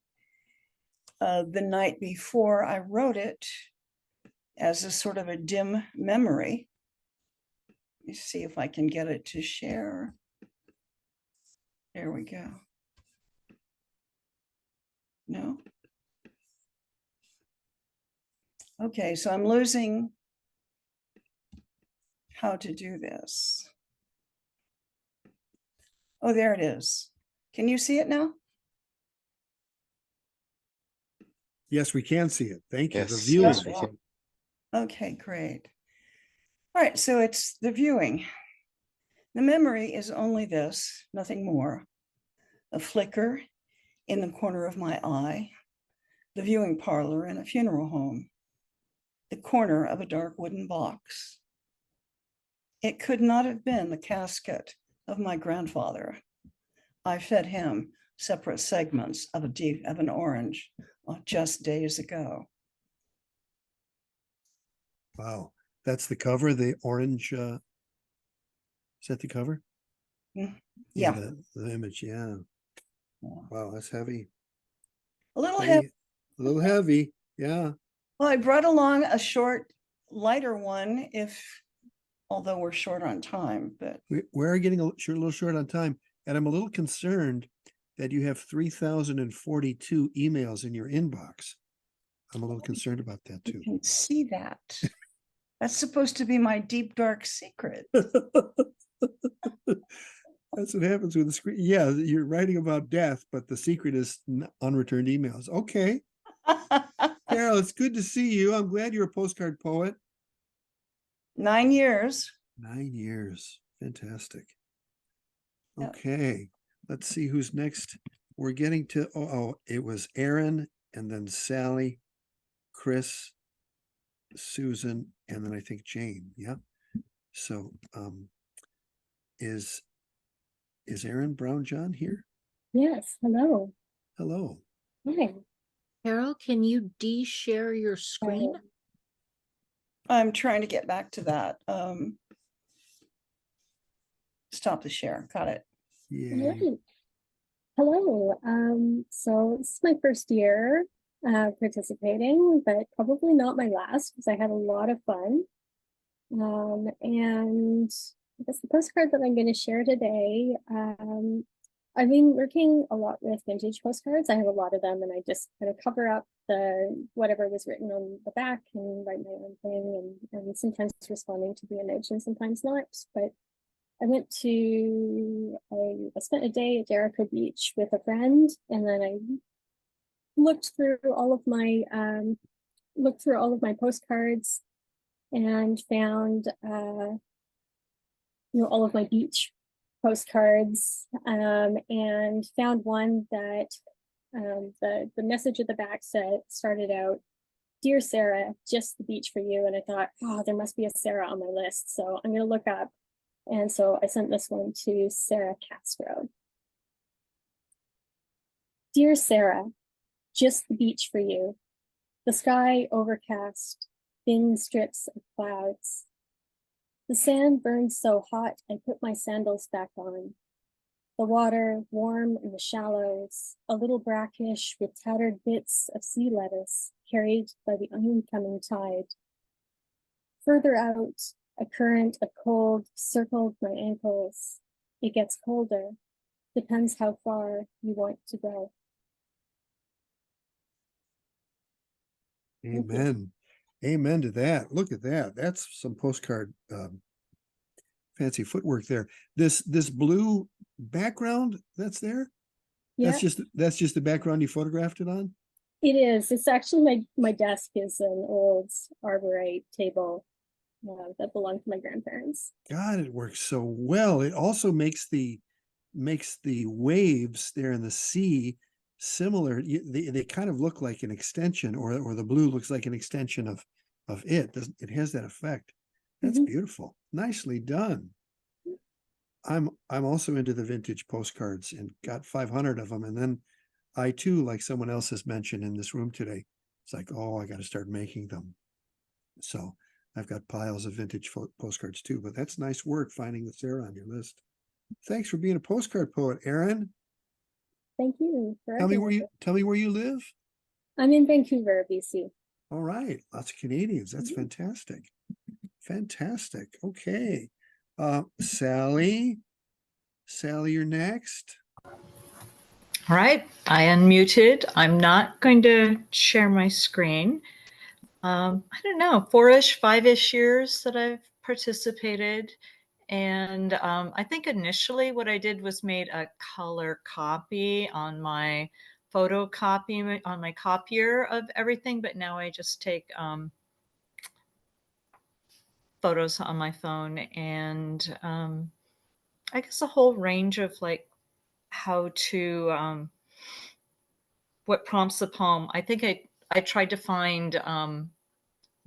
the night before I wrote it as a sort of a dim memory. Let me see if I can get it to share. There we go. No. Okay, so I'm losing how to do this. Oh, there it is. Can you see it now? Yes, we can see it. Thank you. The Yes, viewing. yes, we can. Okay, great. All right, so it's the viewing. The memory is only this, nothing more. A flicker in the corner of my eye, the viewing parlor in a funeral home, the corner of a dark wooden box. It could not have been the casket of my grandfather. I fed him separate segments of an orange just days ago. Wow. That's the cover, the orange, is that the cover? Yeah. The image, yeah. Wow, that's heavy. A little Heavy, heavy. a little heavy, yeah. Well, I brought along a short, lighter one although we're short on time, but We're getting a little short on time, and I'm a little concerned that you have 3,042 emails in your inbox. I'm a little concerned about that you too. can see that. That's supposed to be my deep, dark secret. That's what happens with the screen. Yeah, you're writing about death, but the secret is unreturned emails. Okay. Carol, it's good to see you. I'm glad you're a postcard poet. 9 years. 9 years. Fantastic. Yep. Okay. Let's see who's next. We're getting to, it was Aaron and then Sally, Chris, Susan, and then I think Jane. Yeah. So is Aaron Brown John here? Yes, hello. Hello. Hi. Carol, can you de-share your screen? I'm trying to get back to that. Stop the share. Got it. Yeah. Right. Hello. So this is my first year participating, but probably not my last because I had a lot of fun. And I guess the postcard that I'm going to share today, I've been working a lot with vintage postcards. I have a lot of them, and I just kind of cover up whatever was written on the back and write my own thing, and sometimes responding to the image and sometimes not. But I spent a day at Jericho Beach with a friend, and then I looked through all of my postcards and found all of my beach postcards, and found one that the message at the back started out, "Dear Sarah, just the beach for you." And I thought, oh, there must be a Sarah on my list, so I'm going to look up. And so I sent this one to Sarah Castro. "Dear Sarah, just the beach for you. The sky overcast, thin strips of clouds. The sand burns so hot, I put my sandals back on. The water warm in the shallows, a little brackish with tattered bits of sea lettuce carried by the oncoming tide. Further out, a current of cold circled my ankles. It gets colder, depends how far you want to go." Amen. Amen to that. Look at that. That's some postcard fancy footwork there. This blue background that's there. Yeah, That's just the background you photographed it on. it is. It's actually my desk is an old arborite table that belonged to my grandparents. God, it works so well. It also makes the waves there in the sea similar. They kind of look like an extension, or the blue looks like an extension of it. It has that effect. That's beautiful. Nicely done. I'm also into the vintage postcards and got 500 of them, and then I too, like someone else has mentioned in this room today, it's like, oh, I got to start making them. So I've got piles of vintage postcards too, but that's nice work finding the Sarah on your list. Thanks for being a postcard poet, Aaron. Thank you for Tell me having me. tell me where you live. I'm in Vancouver, BC. All right, lots of Canadians. That's fantastic. Fantastic. Okay. Sally. Sally, you're next. All right, I unmuted. I'm not going to share my screen. I don't know, 4-ish, 5-ish years that I've participated. And I think initially what I did was made a color copy on my photocopy on my copier of everything, but now I just take photos on my phone, and I guess a whole range of like how to what prompts the poem. I think I tried to find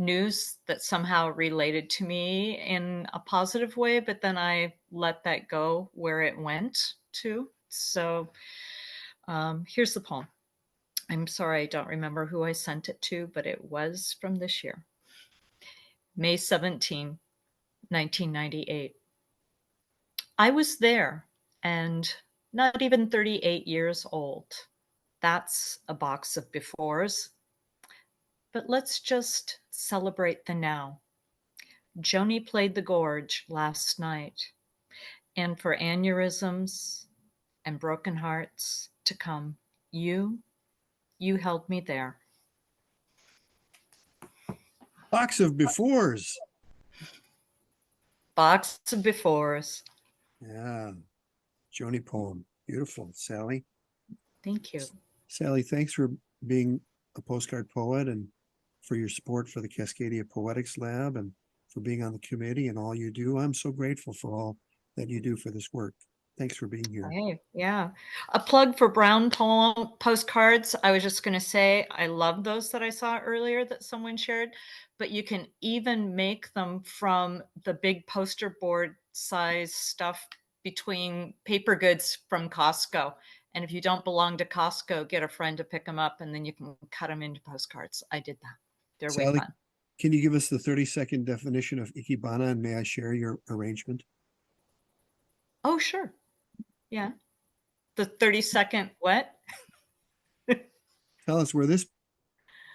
news that somehow related to me in a positive way, but then I let that go where it went to. So here's the poem. I'm sorry, I don't remember who I sent it to, but it was from this year. May 17, 1998. I was there and not even 38 years old. That's a box of befores. But let's just celebrate the now. Joni played the gorge last night, and for aneurysms and broken hearts to come, you held me there. Box of befores. Box of befores. Yeah. Joni poem. Beautiful. Sally. Thank you. Sally, thanks for being a postcard poet and for your support for the Cascadia Poetics Lab and for being on the committee and all you do. I'm so grateful for all that you do for this work. Thanks for being here. Hey, yeah. A plug for brown poem postcards. I was just going to say, I love those that I saw earlier that someone shared, but you can even make them from the big poster board size stuff between paper goods from Costco. And if you don't belong to Costco, get a friend to pick them up and then you can cut them into postcards. I did that. They're way Sally, fun. can you give us the 30-second definition of Ikebana and may I share your arrangement? Oh, sure. Yeah. The 30-second what? Tell us where this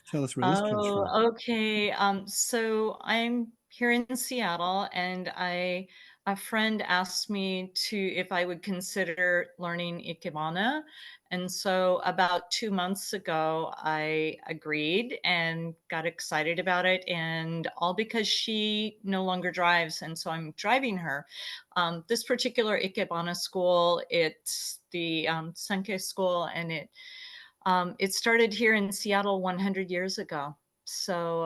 comes from. Oh, okay. So I'm here in Seattle, and a friend asked me if I would consider learning Ikebana. And so about 2 months ago, I agreed and got excited about it, and all because she no longer drives, and so I'm driving her. This particular Ikebana school, it's the Senke school, and it started here in Seattle 100 years ago. So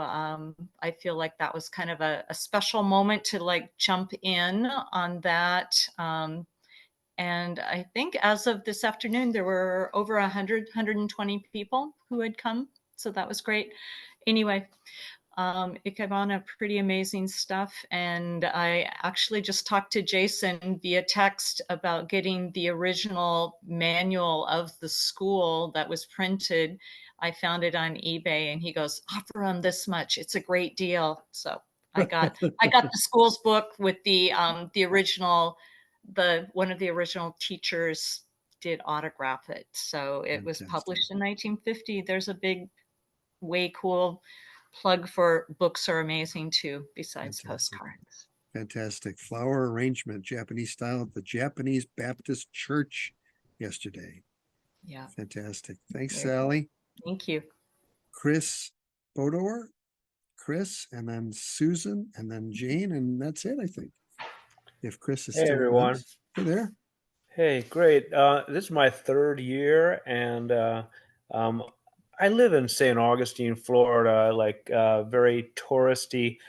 I feel like that was kind of a special moment to like jump in on that. And I think as of this afternoon, there were over 120 people who had come. So that was great. Anyway, Ikebana, pretty amazing stuff. And I actually just talked to Jason via text about getting the original manual of the school that was printed. I found it on eBay and he goes, offer on this much. It's a great deal. So I got the school's book with the original, one of the original teachers did autograph it. So it was published in 1950. There's a big, way cool plug for books are amazing too, besides postcards. Fantastic. Flower arrangement, Japanese style at the Japanese Baptist Church yesterday. Yeah. Fantastic. Thanks, Very Sally. Cool. Thank you. Chris Bodor, Chris, and then Susan, and then Jane, and that's it, I think. If Chris is Hey, still everyone. with us. Hey there. Hey, great. This is my third year, and I live in St. Augustine, Florida, like a very touristy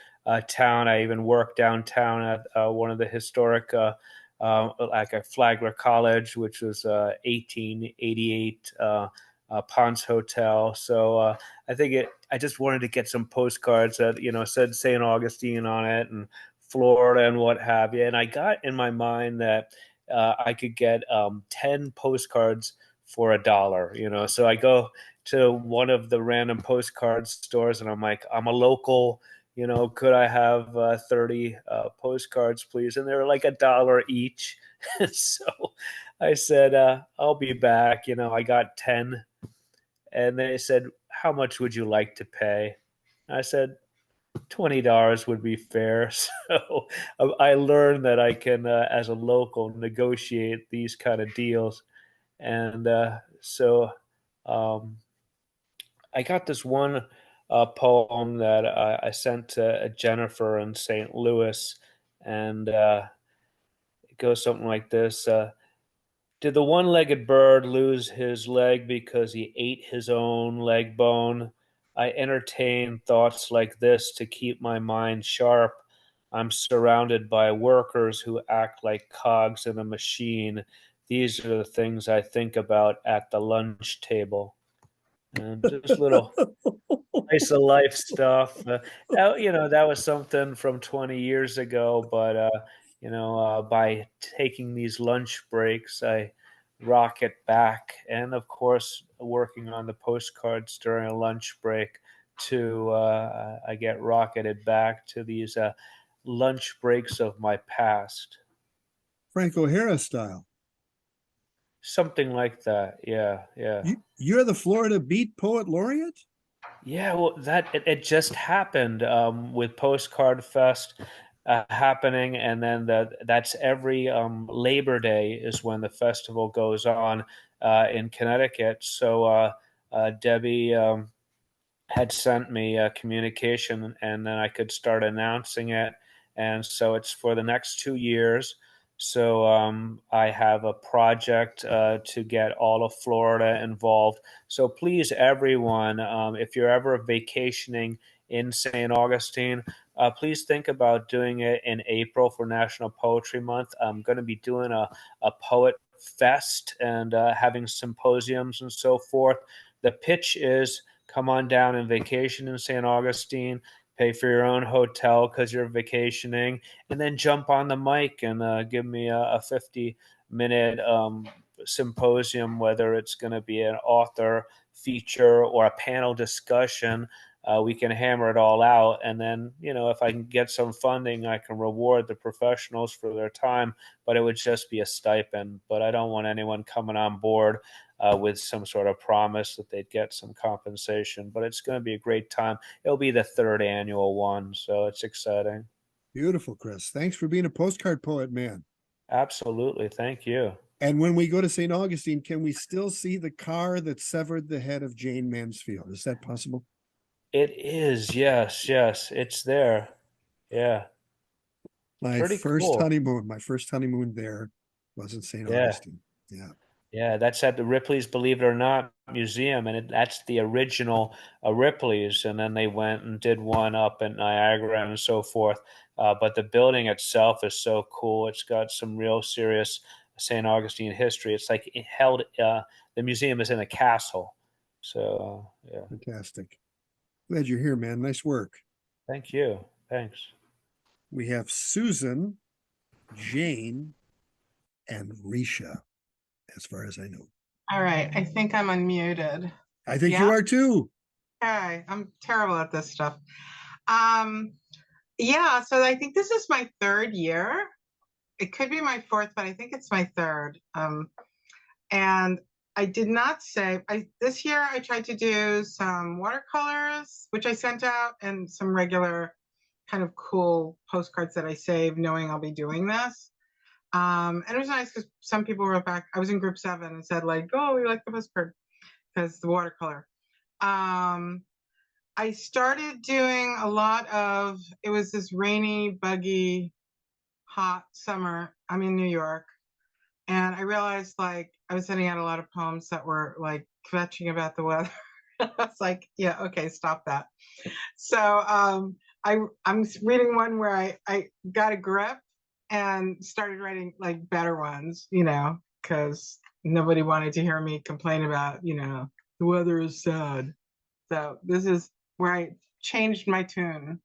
town. I even work downtown at one of the historic, like a Flagler College, which was 1888 Ponce Hotel. So I think I just wanted to get some postcards that said St. Augustine on it and Florida and what have you. And I got in my mind that I could get 10 postcards for $1, you know. So I go to one of the random postcard stores and I'm like, I'm a local, you know, could I have 30 postcards, please? And they're like $1 each. So I said, I'll be back. You know, I got 10. And they said, how much would you like to pay? I said, $20 would be fair. So I learned that I can, as a local, negotiate these kind of deals. And so I got this one poem that I sent to Jennifer in St. Louis, and it goes something like this. Did the one-legged bird lose his leg because he ate his own leg bone? I entertain thoughts like this to keep my mind sharp. I'm surrounded by workers who act like cogs in a machine. These are the things I think about at the lunch table. And just little slice of life stuff. You know, that was something from 20 years ago, but you know, by taking these lunch breaks, I rocket back, and of course, working on the postcards during a lunch break, to I get rocketed back to these lunch breaks of my past. Frank O'Hara style. Something like that. Yeah, yeah. You're the Florida Beat Poet Laureate? Yeah, well, it just happened with Postcard Fest happening, and then that's every Labor Day is when the festival goes on in Connecticut. So Debbie had sent me a communication, and then I could start announcing it. And so it's for the next 2 years. So I have a project to get all of Florida involved. So please, everyone, if you're ever vacationing in St. Augustine, please think about doing it in April for National Poetry Month. I'm going to be doing a poet fest and having symposiums and so forth. The pitch is come on down and vacation in St. Augustine, pay for your own hotel because you're vacationing, and then jump on the mic and give me a 50-minute symposium, whether it's going to be an author feature or a panel discussion. We can hammer it all out. And then, you know, if I can get some funding, I can reward the professionals for their time, but it would just be a stipend. But I don't want anyone coming on board with some sort of promise that they'd get some compensation. But it's going to be a great time. It'll be the 3rd annual one, so it's exciting. Beautiful, Chris. Thanks for being a postcard poet, man. Absolutely. Thank you. And when we go to St. Augustine, can we still see the car that severed the head of Jane Mansfield? Is that possible? It is. Yes. Yes. It's there. Yeah. My Pretty first cool. honeymoon, there was in St. Yeah. Augustine. Yeah. Yeah, that's at the Ripley's Believe It or Not Museum, and that's the original Ripley's, and then they went and did one up in Niagara and so forth. But the building itself is so cool. It's got some real serious St. Augustine history. It's like it held. The museum is in a castle. So yeah. Fantastic. Glad you're here, man. Nice work. Thank you. Thanks. We have Susan, Jane, and Risha, as far as I know. All right, I think I'm unmuted. I think you are too. Okay, I'm terrible at this stuff. Yeah, so I think this is my 3rd year. It could be my 4th, but I think it's my 3rd. And I did not say, this year I tried to do some watercolors, which I sent out, and some regular kind of cool postcards that I saved, knowing I'll be doing this. And it was nice because some people wrote back. I was in group 7 and said like, "Oh, we like the postcard because the watercolor." I started doing a lot of. It was this rainy, buggy, hot summer. I'm in New York, and I realized like I was sending out a lot of poems that were like kvetching about the weather. I was like, "Yeah, okay, stop that." So I'm reading one where I got a grip and started writing like better ones, you know, because nobody wanted to hear me complain about, you know, the weather is sad. So this is where I changed my tune.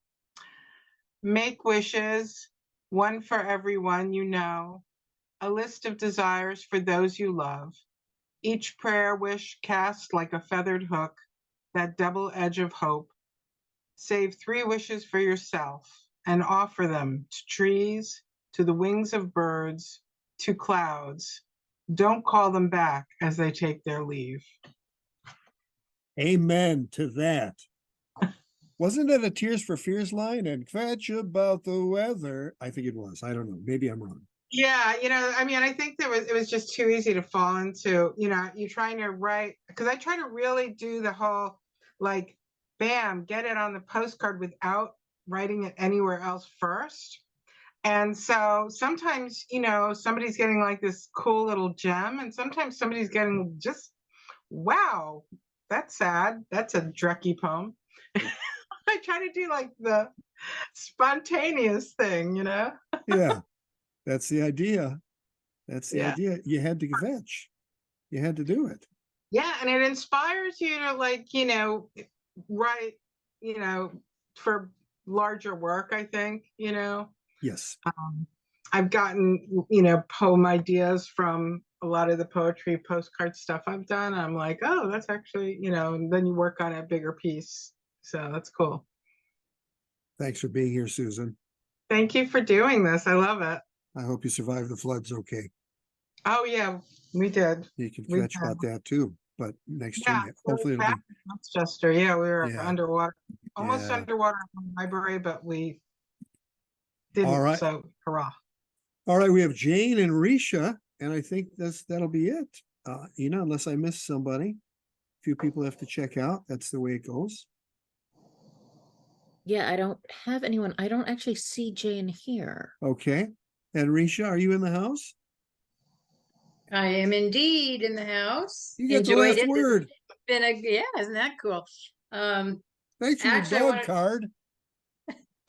Make wishes, one for everyone you know, a list of desires for those you love. each prayer wish cast like a feathered hook, that double edge of hope. Save 3 wishes for yourself and offer them to trees, to the wings of birds, to clouds. Don't call them back as they take their leave. Amen to that. Wasn't it a Tears for Fears line? And fetch about the weather. I think it was. I don't know. Maybe I'm wrong. Yeah, I mean, I think it was just too easy to fall into, you trying to write, because I try to really do the whole, like, bam, get it on the postcard without writing it anywhere else first. And so sometimes, somebody's getting like this cool little gem, and sometimes somebody's getting just, wow, that's sad. That's a Drecky poem. I try to do like the spontaneous thing, Yeah, that's the idea. That's the Yeah. idea. You had to fetch. You had to do it. Yeah, and it inspires you to write, for larger work, I think, Yes. I've gotten, poem ideas from a lot of the poetry postcard stuff I've done. I'm like, oh, that's actually, and then you work on a bigger piece. So that's cool. Thanks for being here, Susan. Thank you for doing this. I love it. I hope you survived the floods okay. Oh, yeah, we did. You can We fetch did. about that too, but next Yeah, year, hopefully it'll be. Westchester. Yeah, we were Yeah. underwater, almost Yeah. underwater in the library, but we didn't. All right. So hurrah. All right, we have Jane and Risha, and I think that'll be it. Unless I miss somebody. A few people have to check out. That's the way it goes. Yeah, I don't have anyone. I don't actually see Jane here. Okay. And Risha, are you in the house? I am indeed in the house. You get the Enjoyed last it. word. It's been isn't that cool? Thanks for actually, I your dog wanna- card.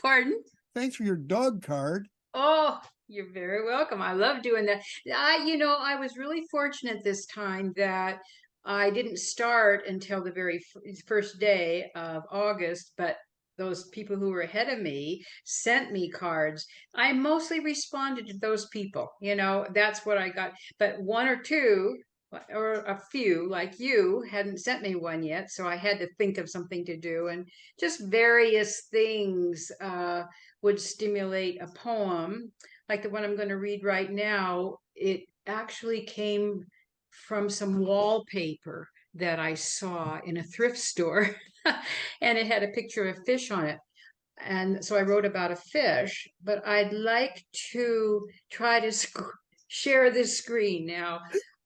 Pardon? Thanks for your dog card. Oh, you're very welcome. I love doing that. I was really fortunate this time that I didn't start until the very first day of August, but those people who were ahead of me sent me cards. I mostly responded to those people. That's what I got. But one or two or a few like you hadn't sent me one yet, so I had to think of something to do, and just various things would stimulate a poem. Like the one I'm going to read right now, it actually came from some wallpaper that I saw in a thrift store, and it had a picture of a fish on it. And so I wrote about a fish, but I'd like to try to share this screen now.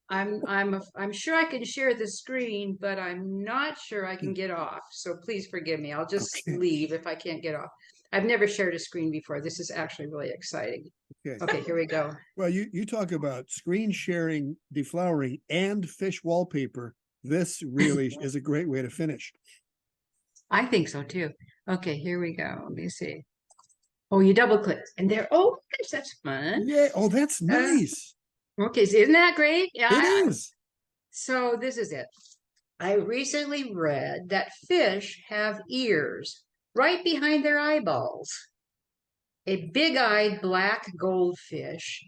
I'm sure I can share the screen, but I'm not sure I can get off. So please forgive me. I'll just leave if I can't get off. I've never shared a screen before. This is actually really exciting. Okay, here we go. Well, you talk about screen sharing, deflowering, and fish wallpaper. This really is a great way to finish. I think so too. Okay, here we go. Let me see. Oh, you double click and there. Oh, that's fun. Yeah. Oh, that's nice. Okay, so isn't that great? Yeah. It is. So this is it. I recently read that fish have ears right behind their eyeballs. A big-eyed black goldfish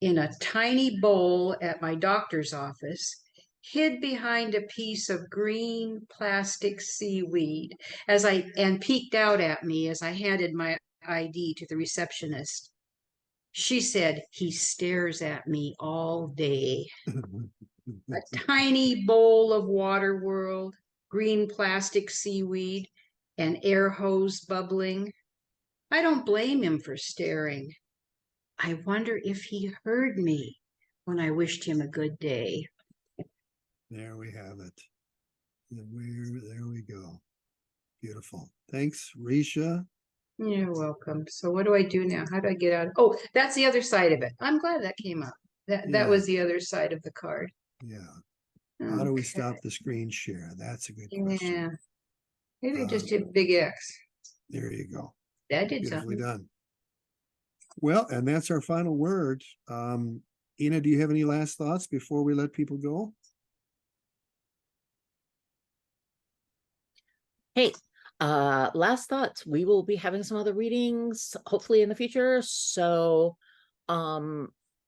in a tiny bowl at my doctor's office hid behind a piece of green plastic seaweed and peeked out at me as I handed my ID to the receptionist. She said, "He stares at me all day." A tiny bowl of water world, green plastic seaweed, and air hose bubbling. I don't blame him for staring. I wonder if he heard me when I wished him a good day. There we have it. There we go. Beautiful. Thanks, Risha. You're welcome. So what do I do now? How do I get out? Oh, that's the other side of it. I'm glad that came up. That was the other side of the card. Yeah. How do we stop the screen share? That's a good question. Yeah. Maybe just hit big X. There you go. That did Beautifully something. done. Well, and that's our final word. Ina, do you have any last thoughts before we let people go? Hey, last thoughts. We will be having some other readings, hopefully in the future. So,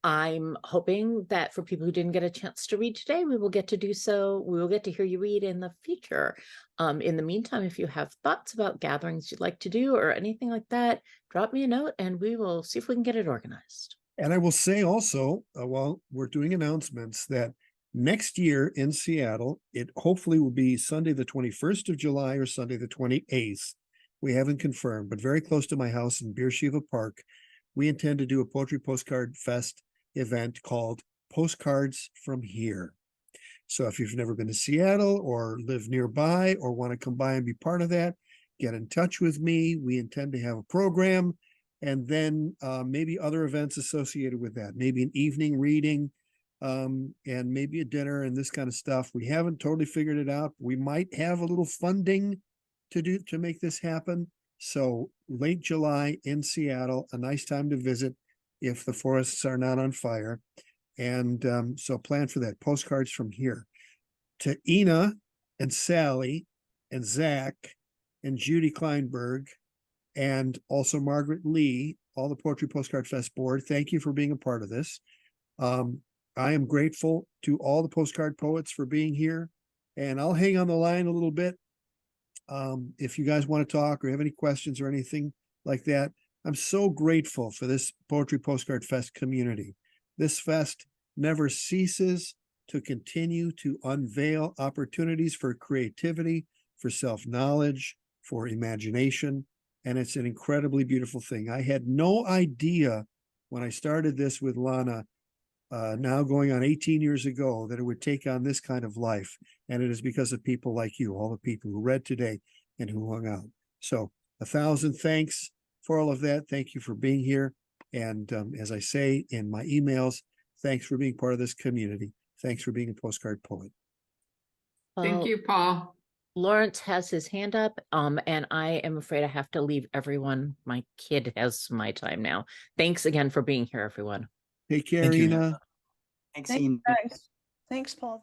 I'm hoping that for people who didn't get a chance to read today, we will get to do so. We will get to hear you read in the future. In the meantime, if you have thoughts about gatherings you'd like to do or anything like that, drop me a note and we will see if we can get it organized. And I will say also, while we're doing announcements, that next year in Seattle, it hopefully will be Sunday, the 21st of July or Sunday, the 28th. We haven't confirmed, but very close to my house in Beersheba Park, we intend to do a Poetry Postcard Fest event called Postcards from Here. So if you've never been to Seattle or live nearby or want to come by and be part of that, get in touch with me. We intend to have a program and then maybe other events associated with that, maybe an evening reading and maybe a dinner and this kind of stuff. We haven't totally figured it out. We might have a little funding to make this happen. So late July in Seattle, a nice time to visit if the forests are not on fire. And so plan for that. Postcards from Here. To Ina and Sally and Zach and Judy Kleinberg and also Margaret Lee, all the Poetry Postcard Fest board, thank you for being a part of this. I am grateful to all the postcard poets for being here. And I'll hang on the line a little bit. If you guys want to talk or have any questions or anything like that, I'm so grateful for this Poetry Postcard Fest community. This fest never ceases to continue to unveil opportunities for creativity, for self-knowledge, for imagination, and it's an incredibly beautiful thing. I had no idea when I started this with Lana, now going on 18 years ago, that it would take on this kind of life. And it is because of people like you, all the people who read today and who hung out. So 1,000 thanks for all of that. Thank you for being here. And as I say in my emails, thanks for being part of this community. Thanks for being a postcard poet. Thank you, Paul. Lawrence has his hand up, and I am afraid I have to leave everyone. My kid has my time now. Thanks again for being here, everyone. Take care, Thank you. Ina. Thanks, guys. Thanks, Paul.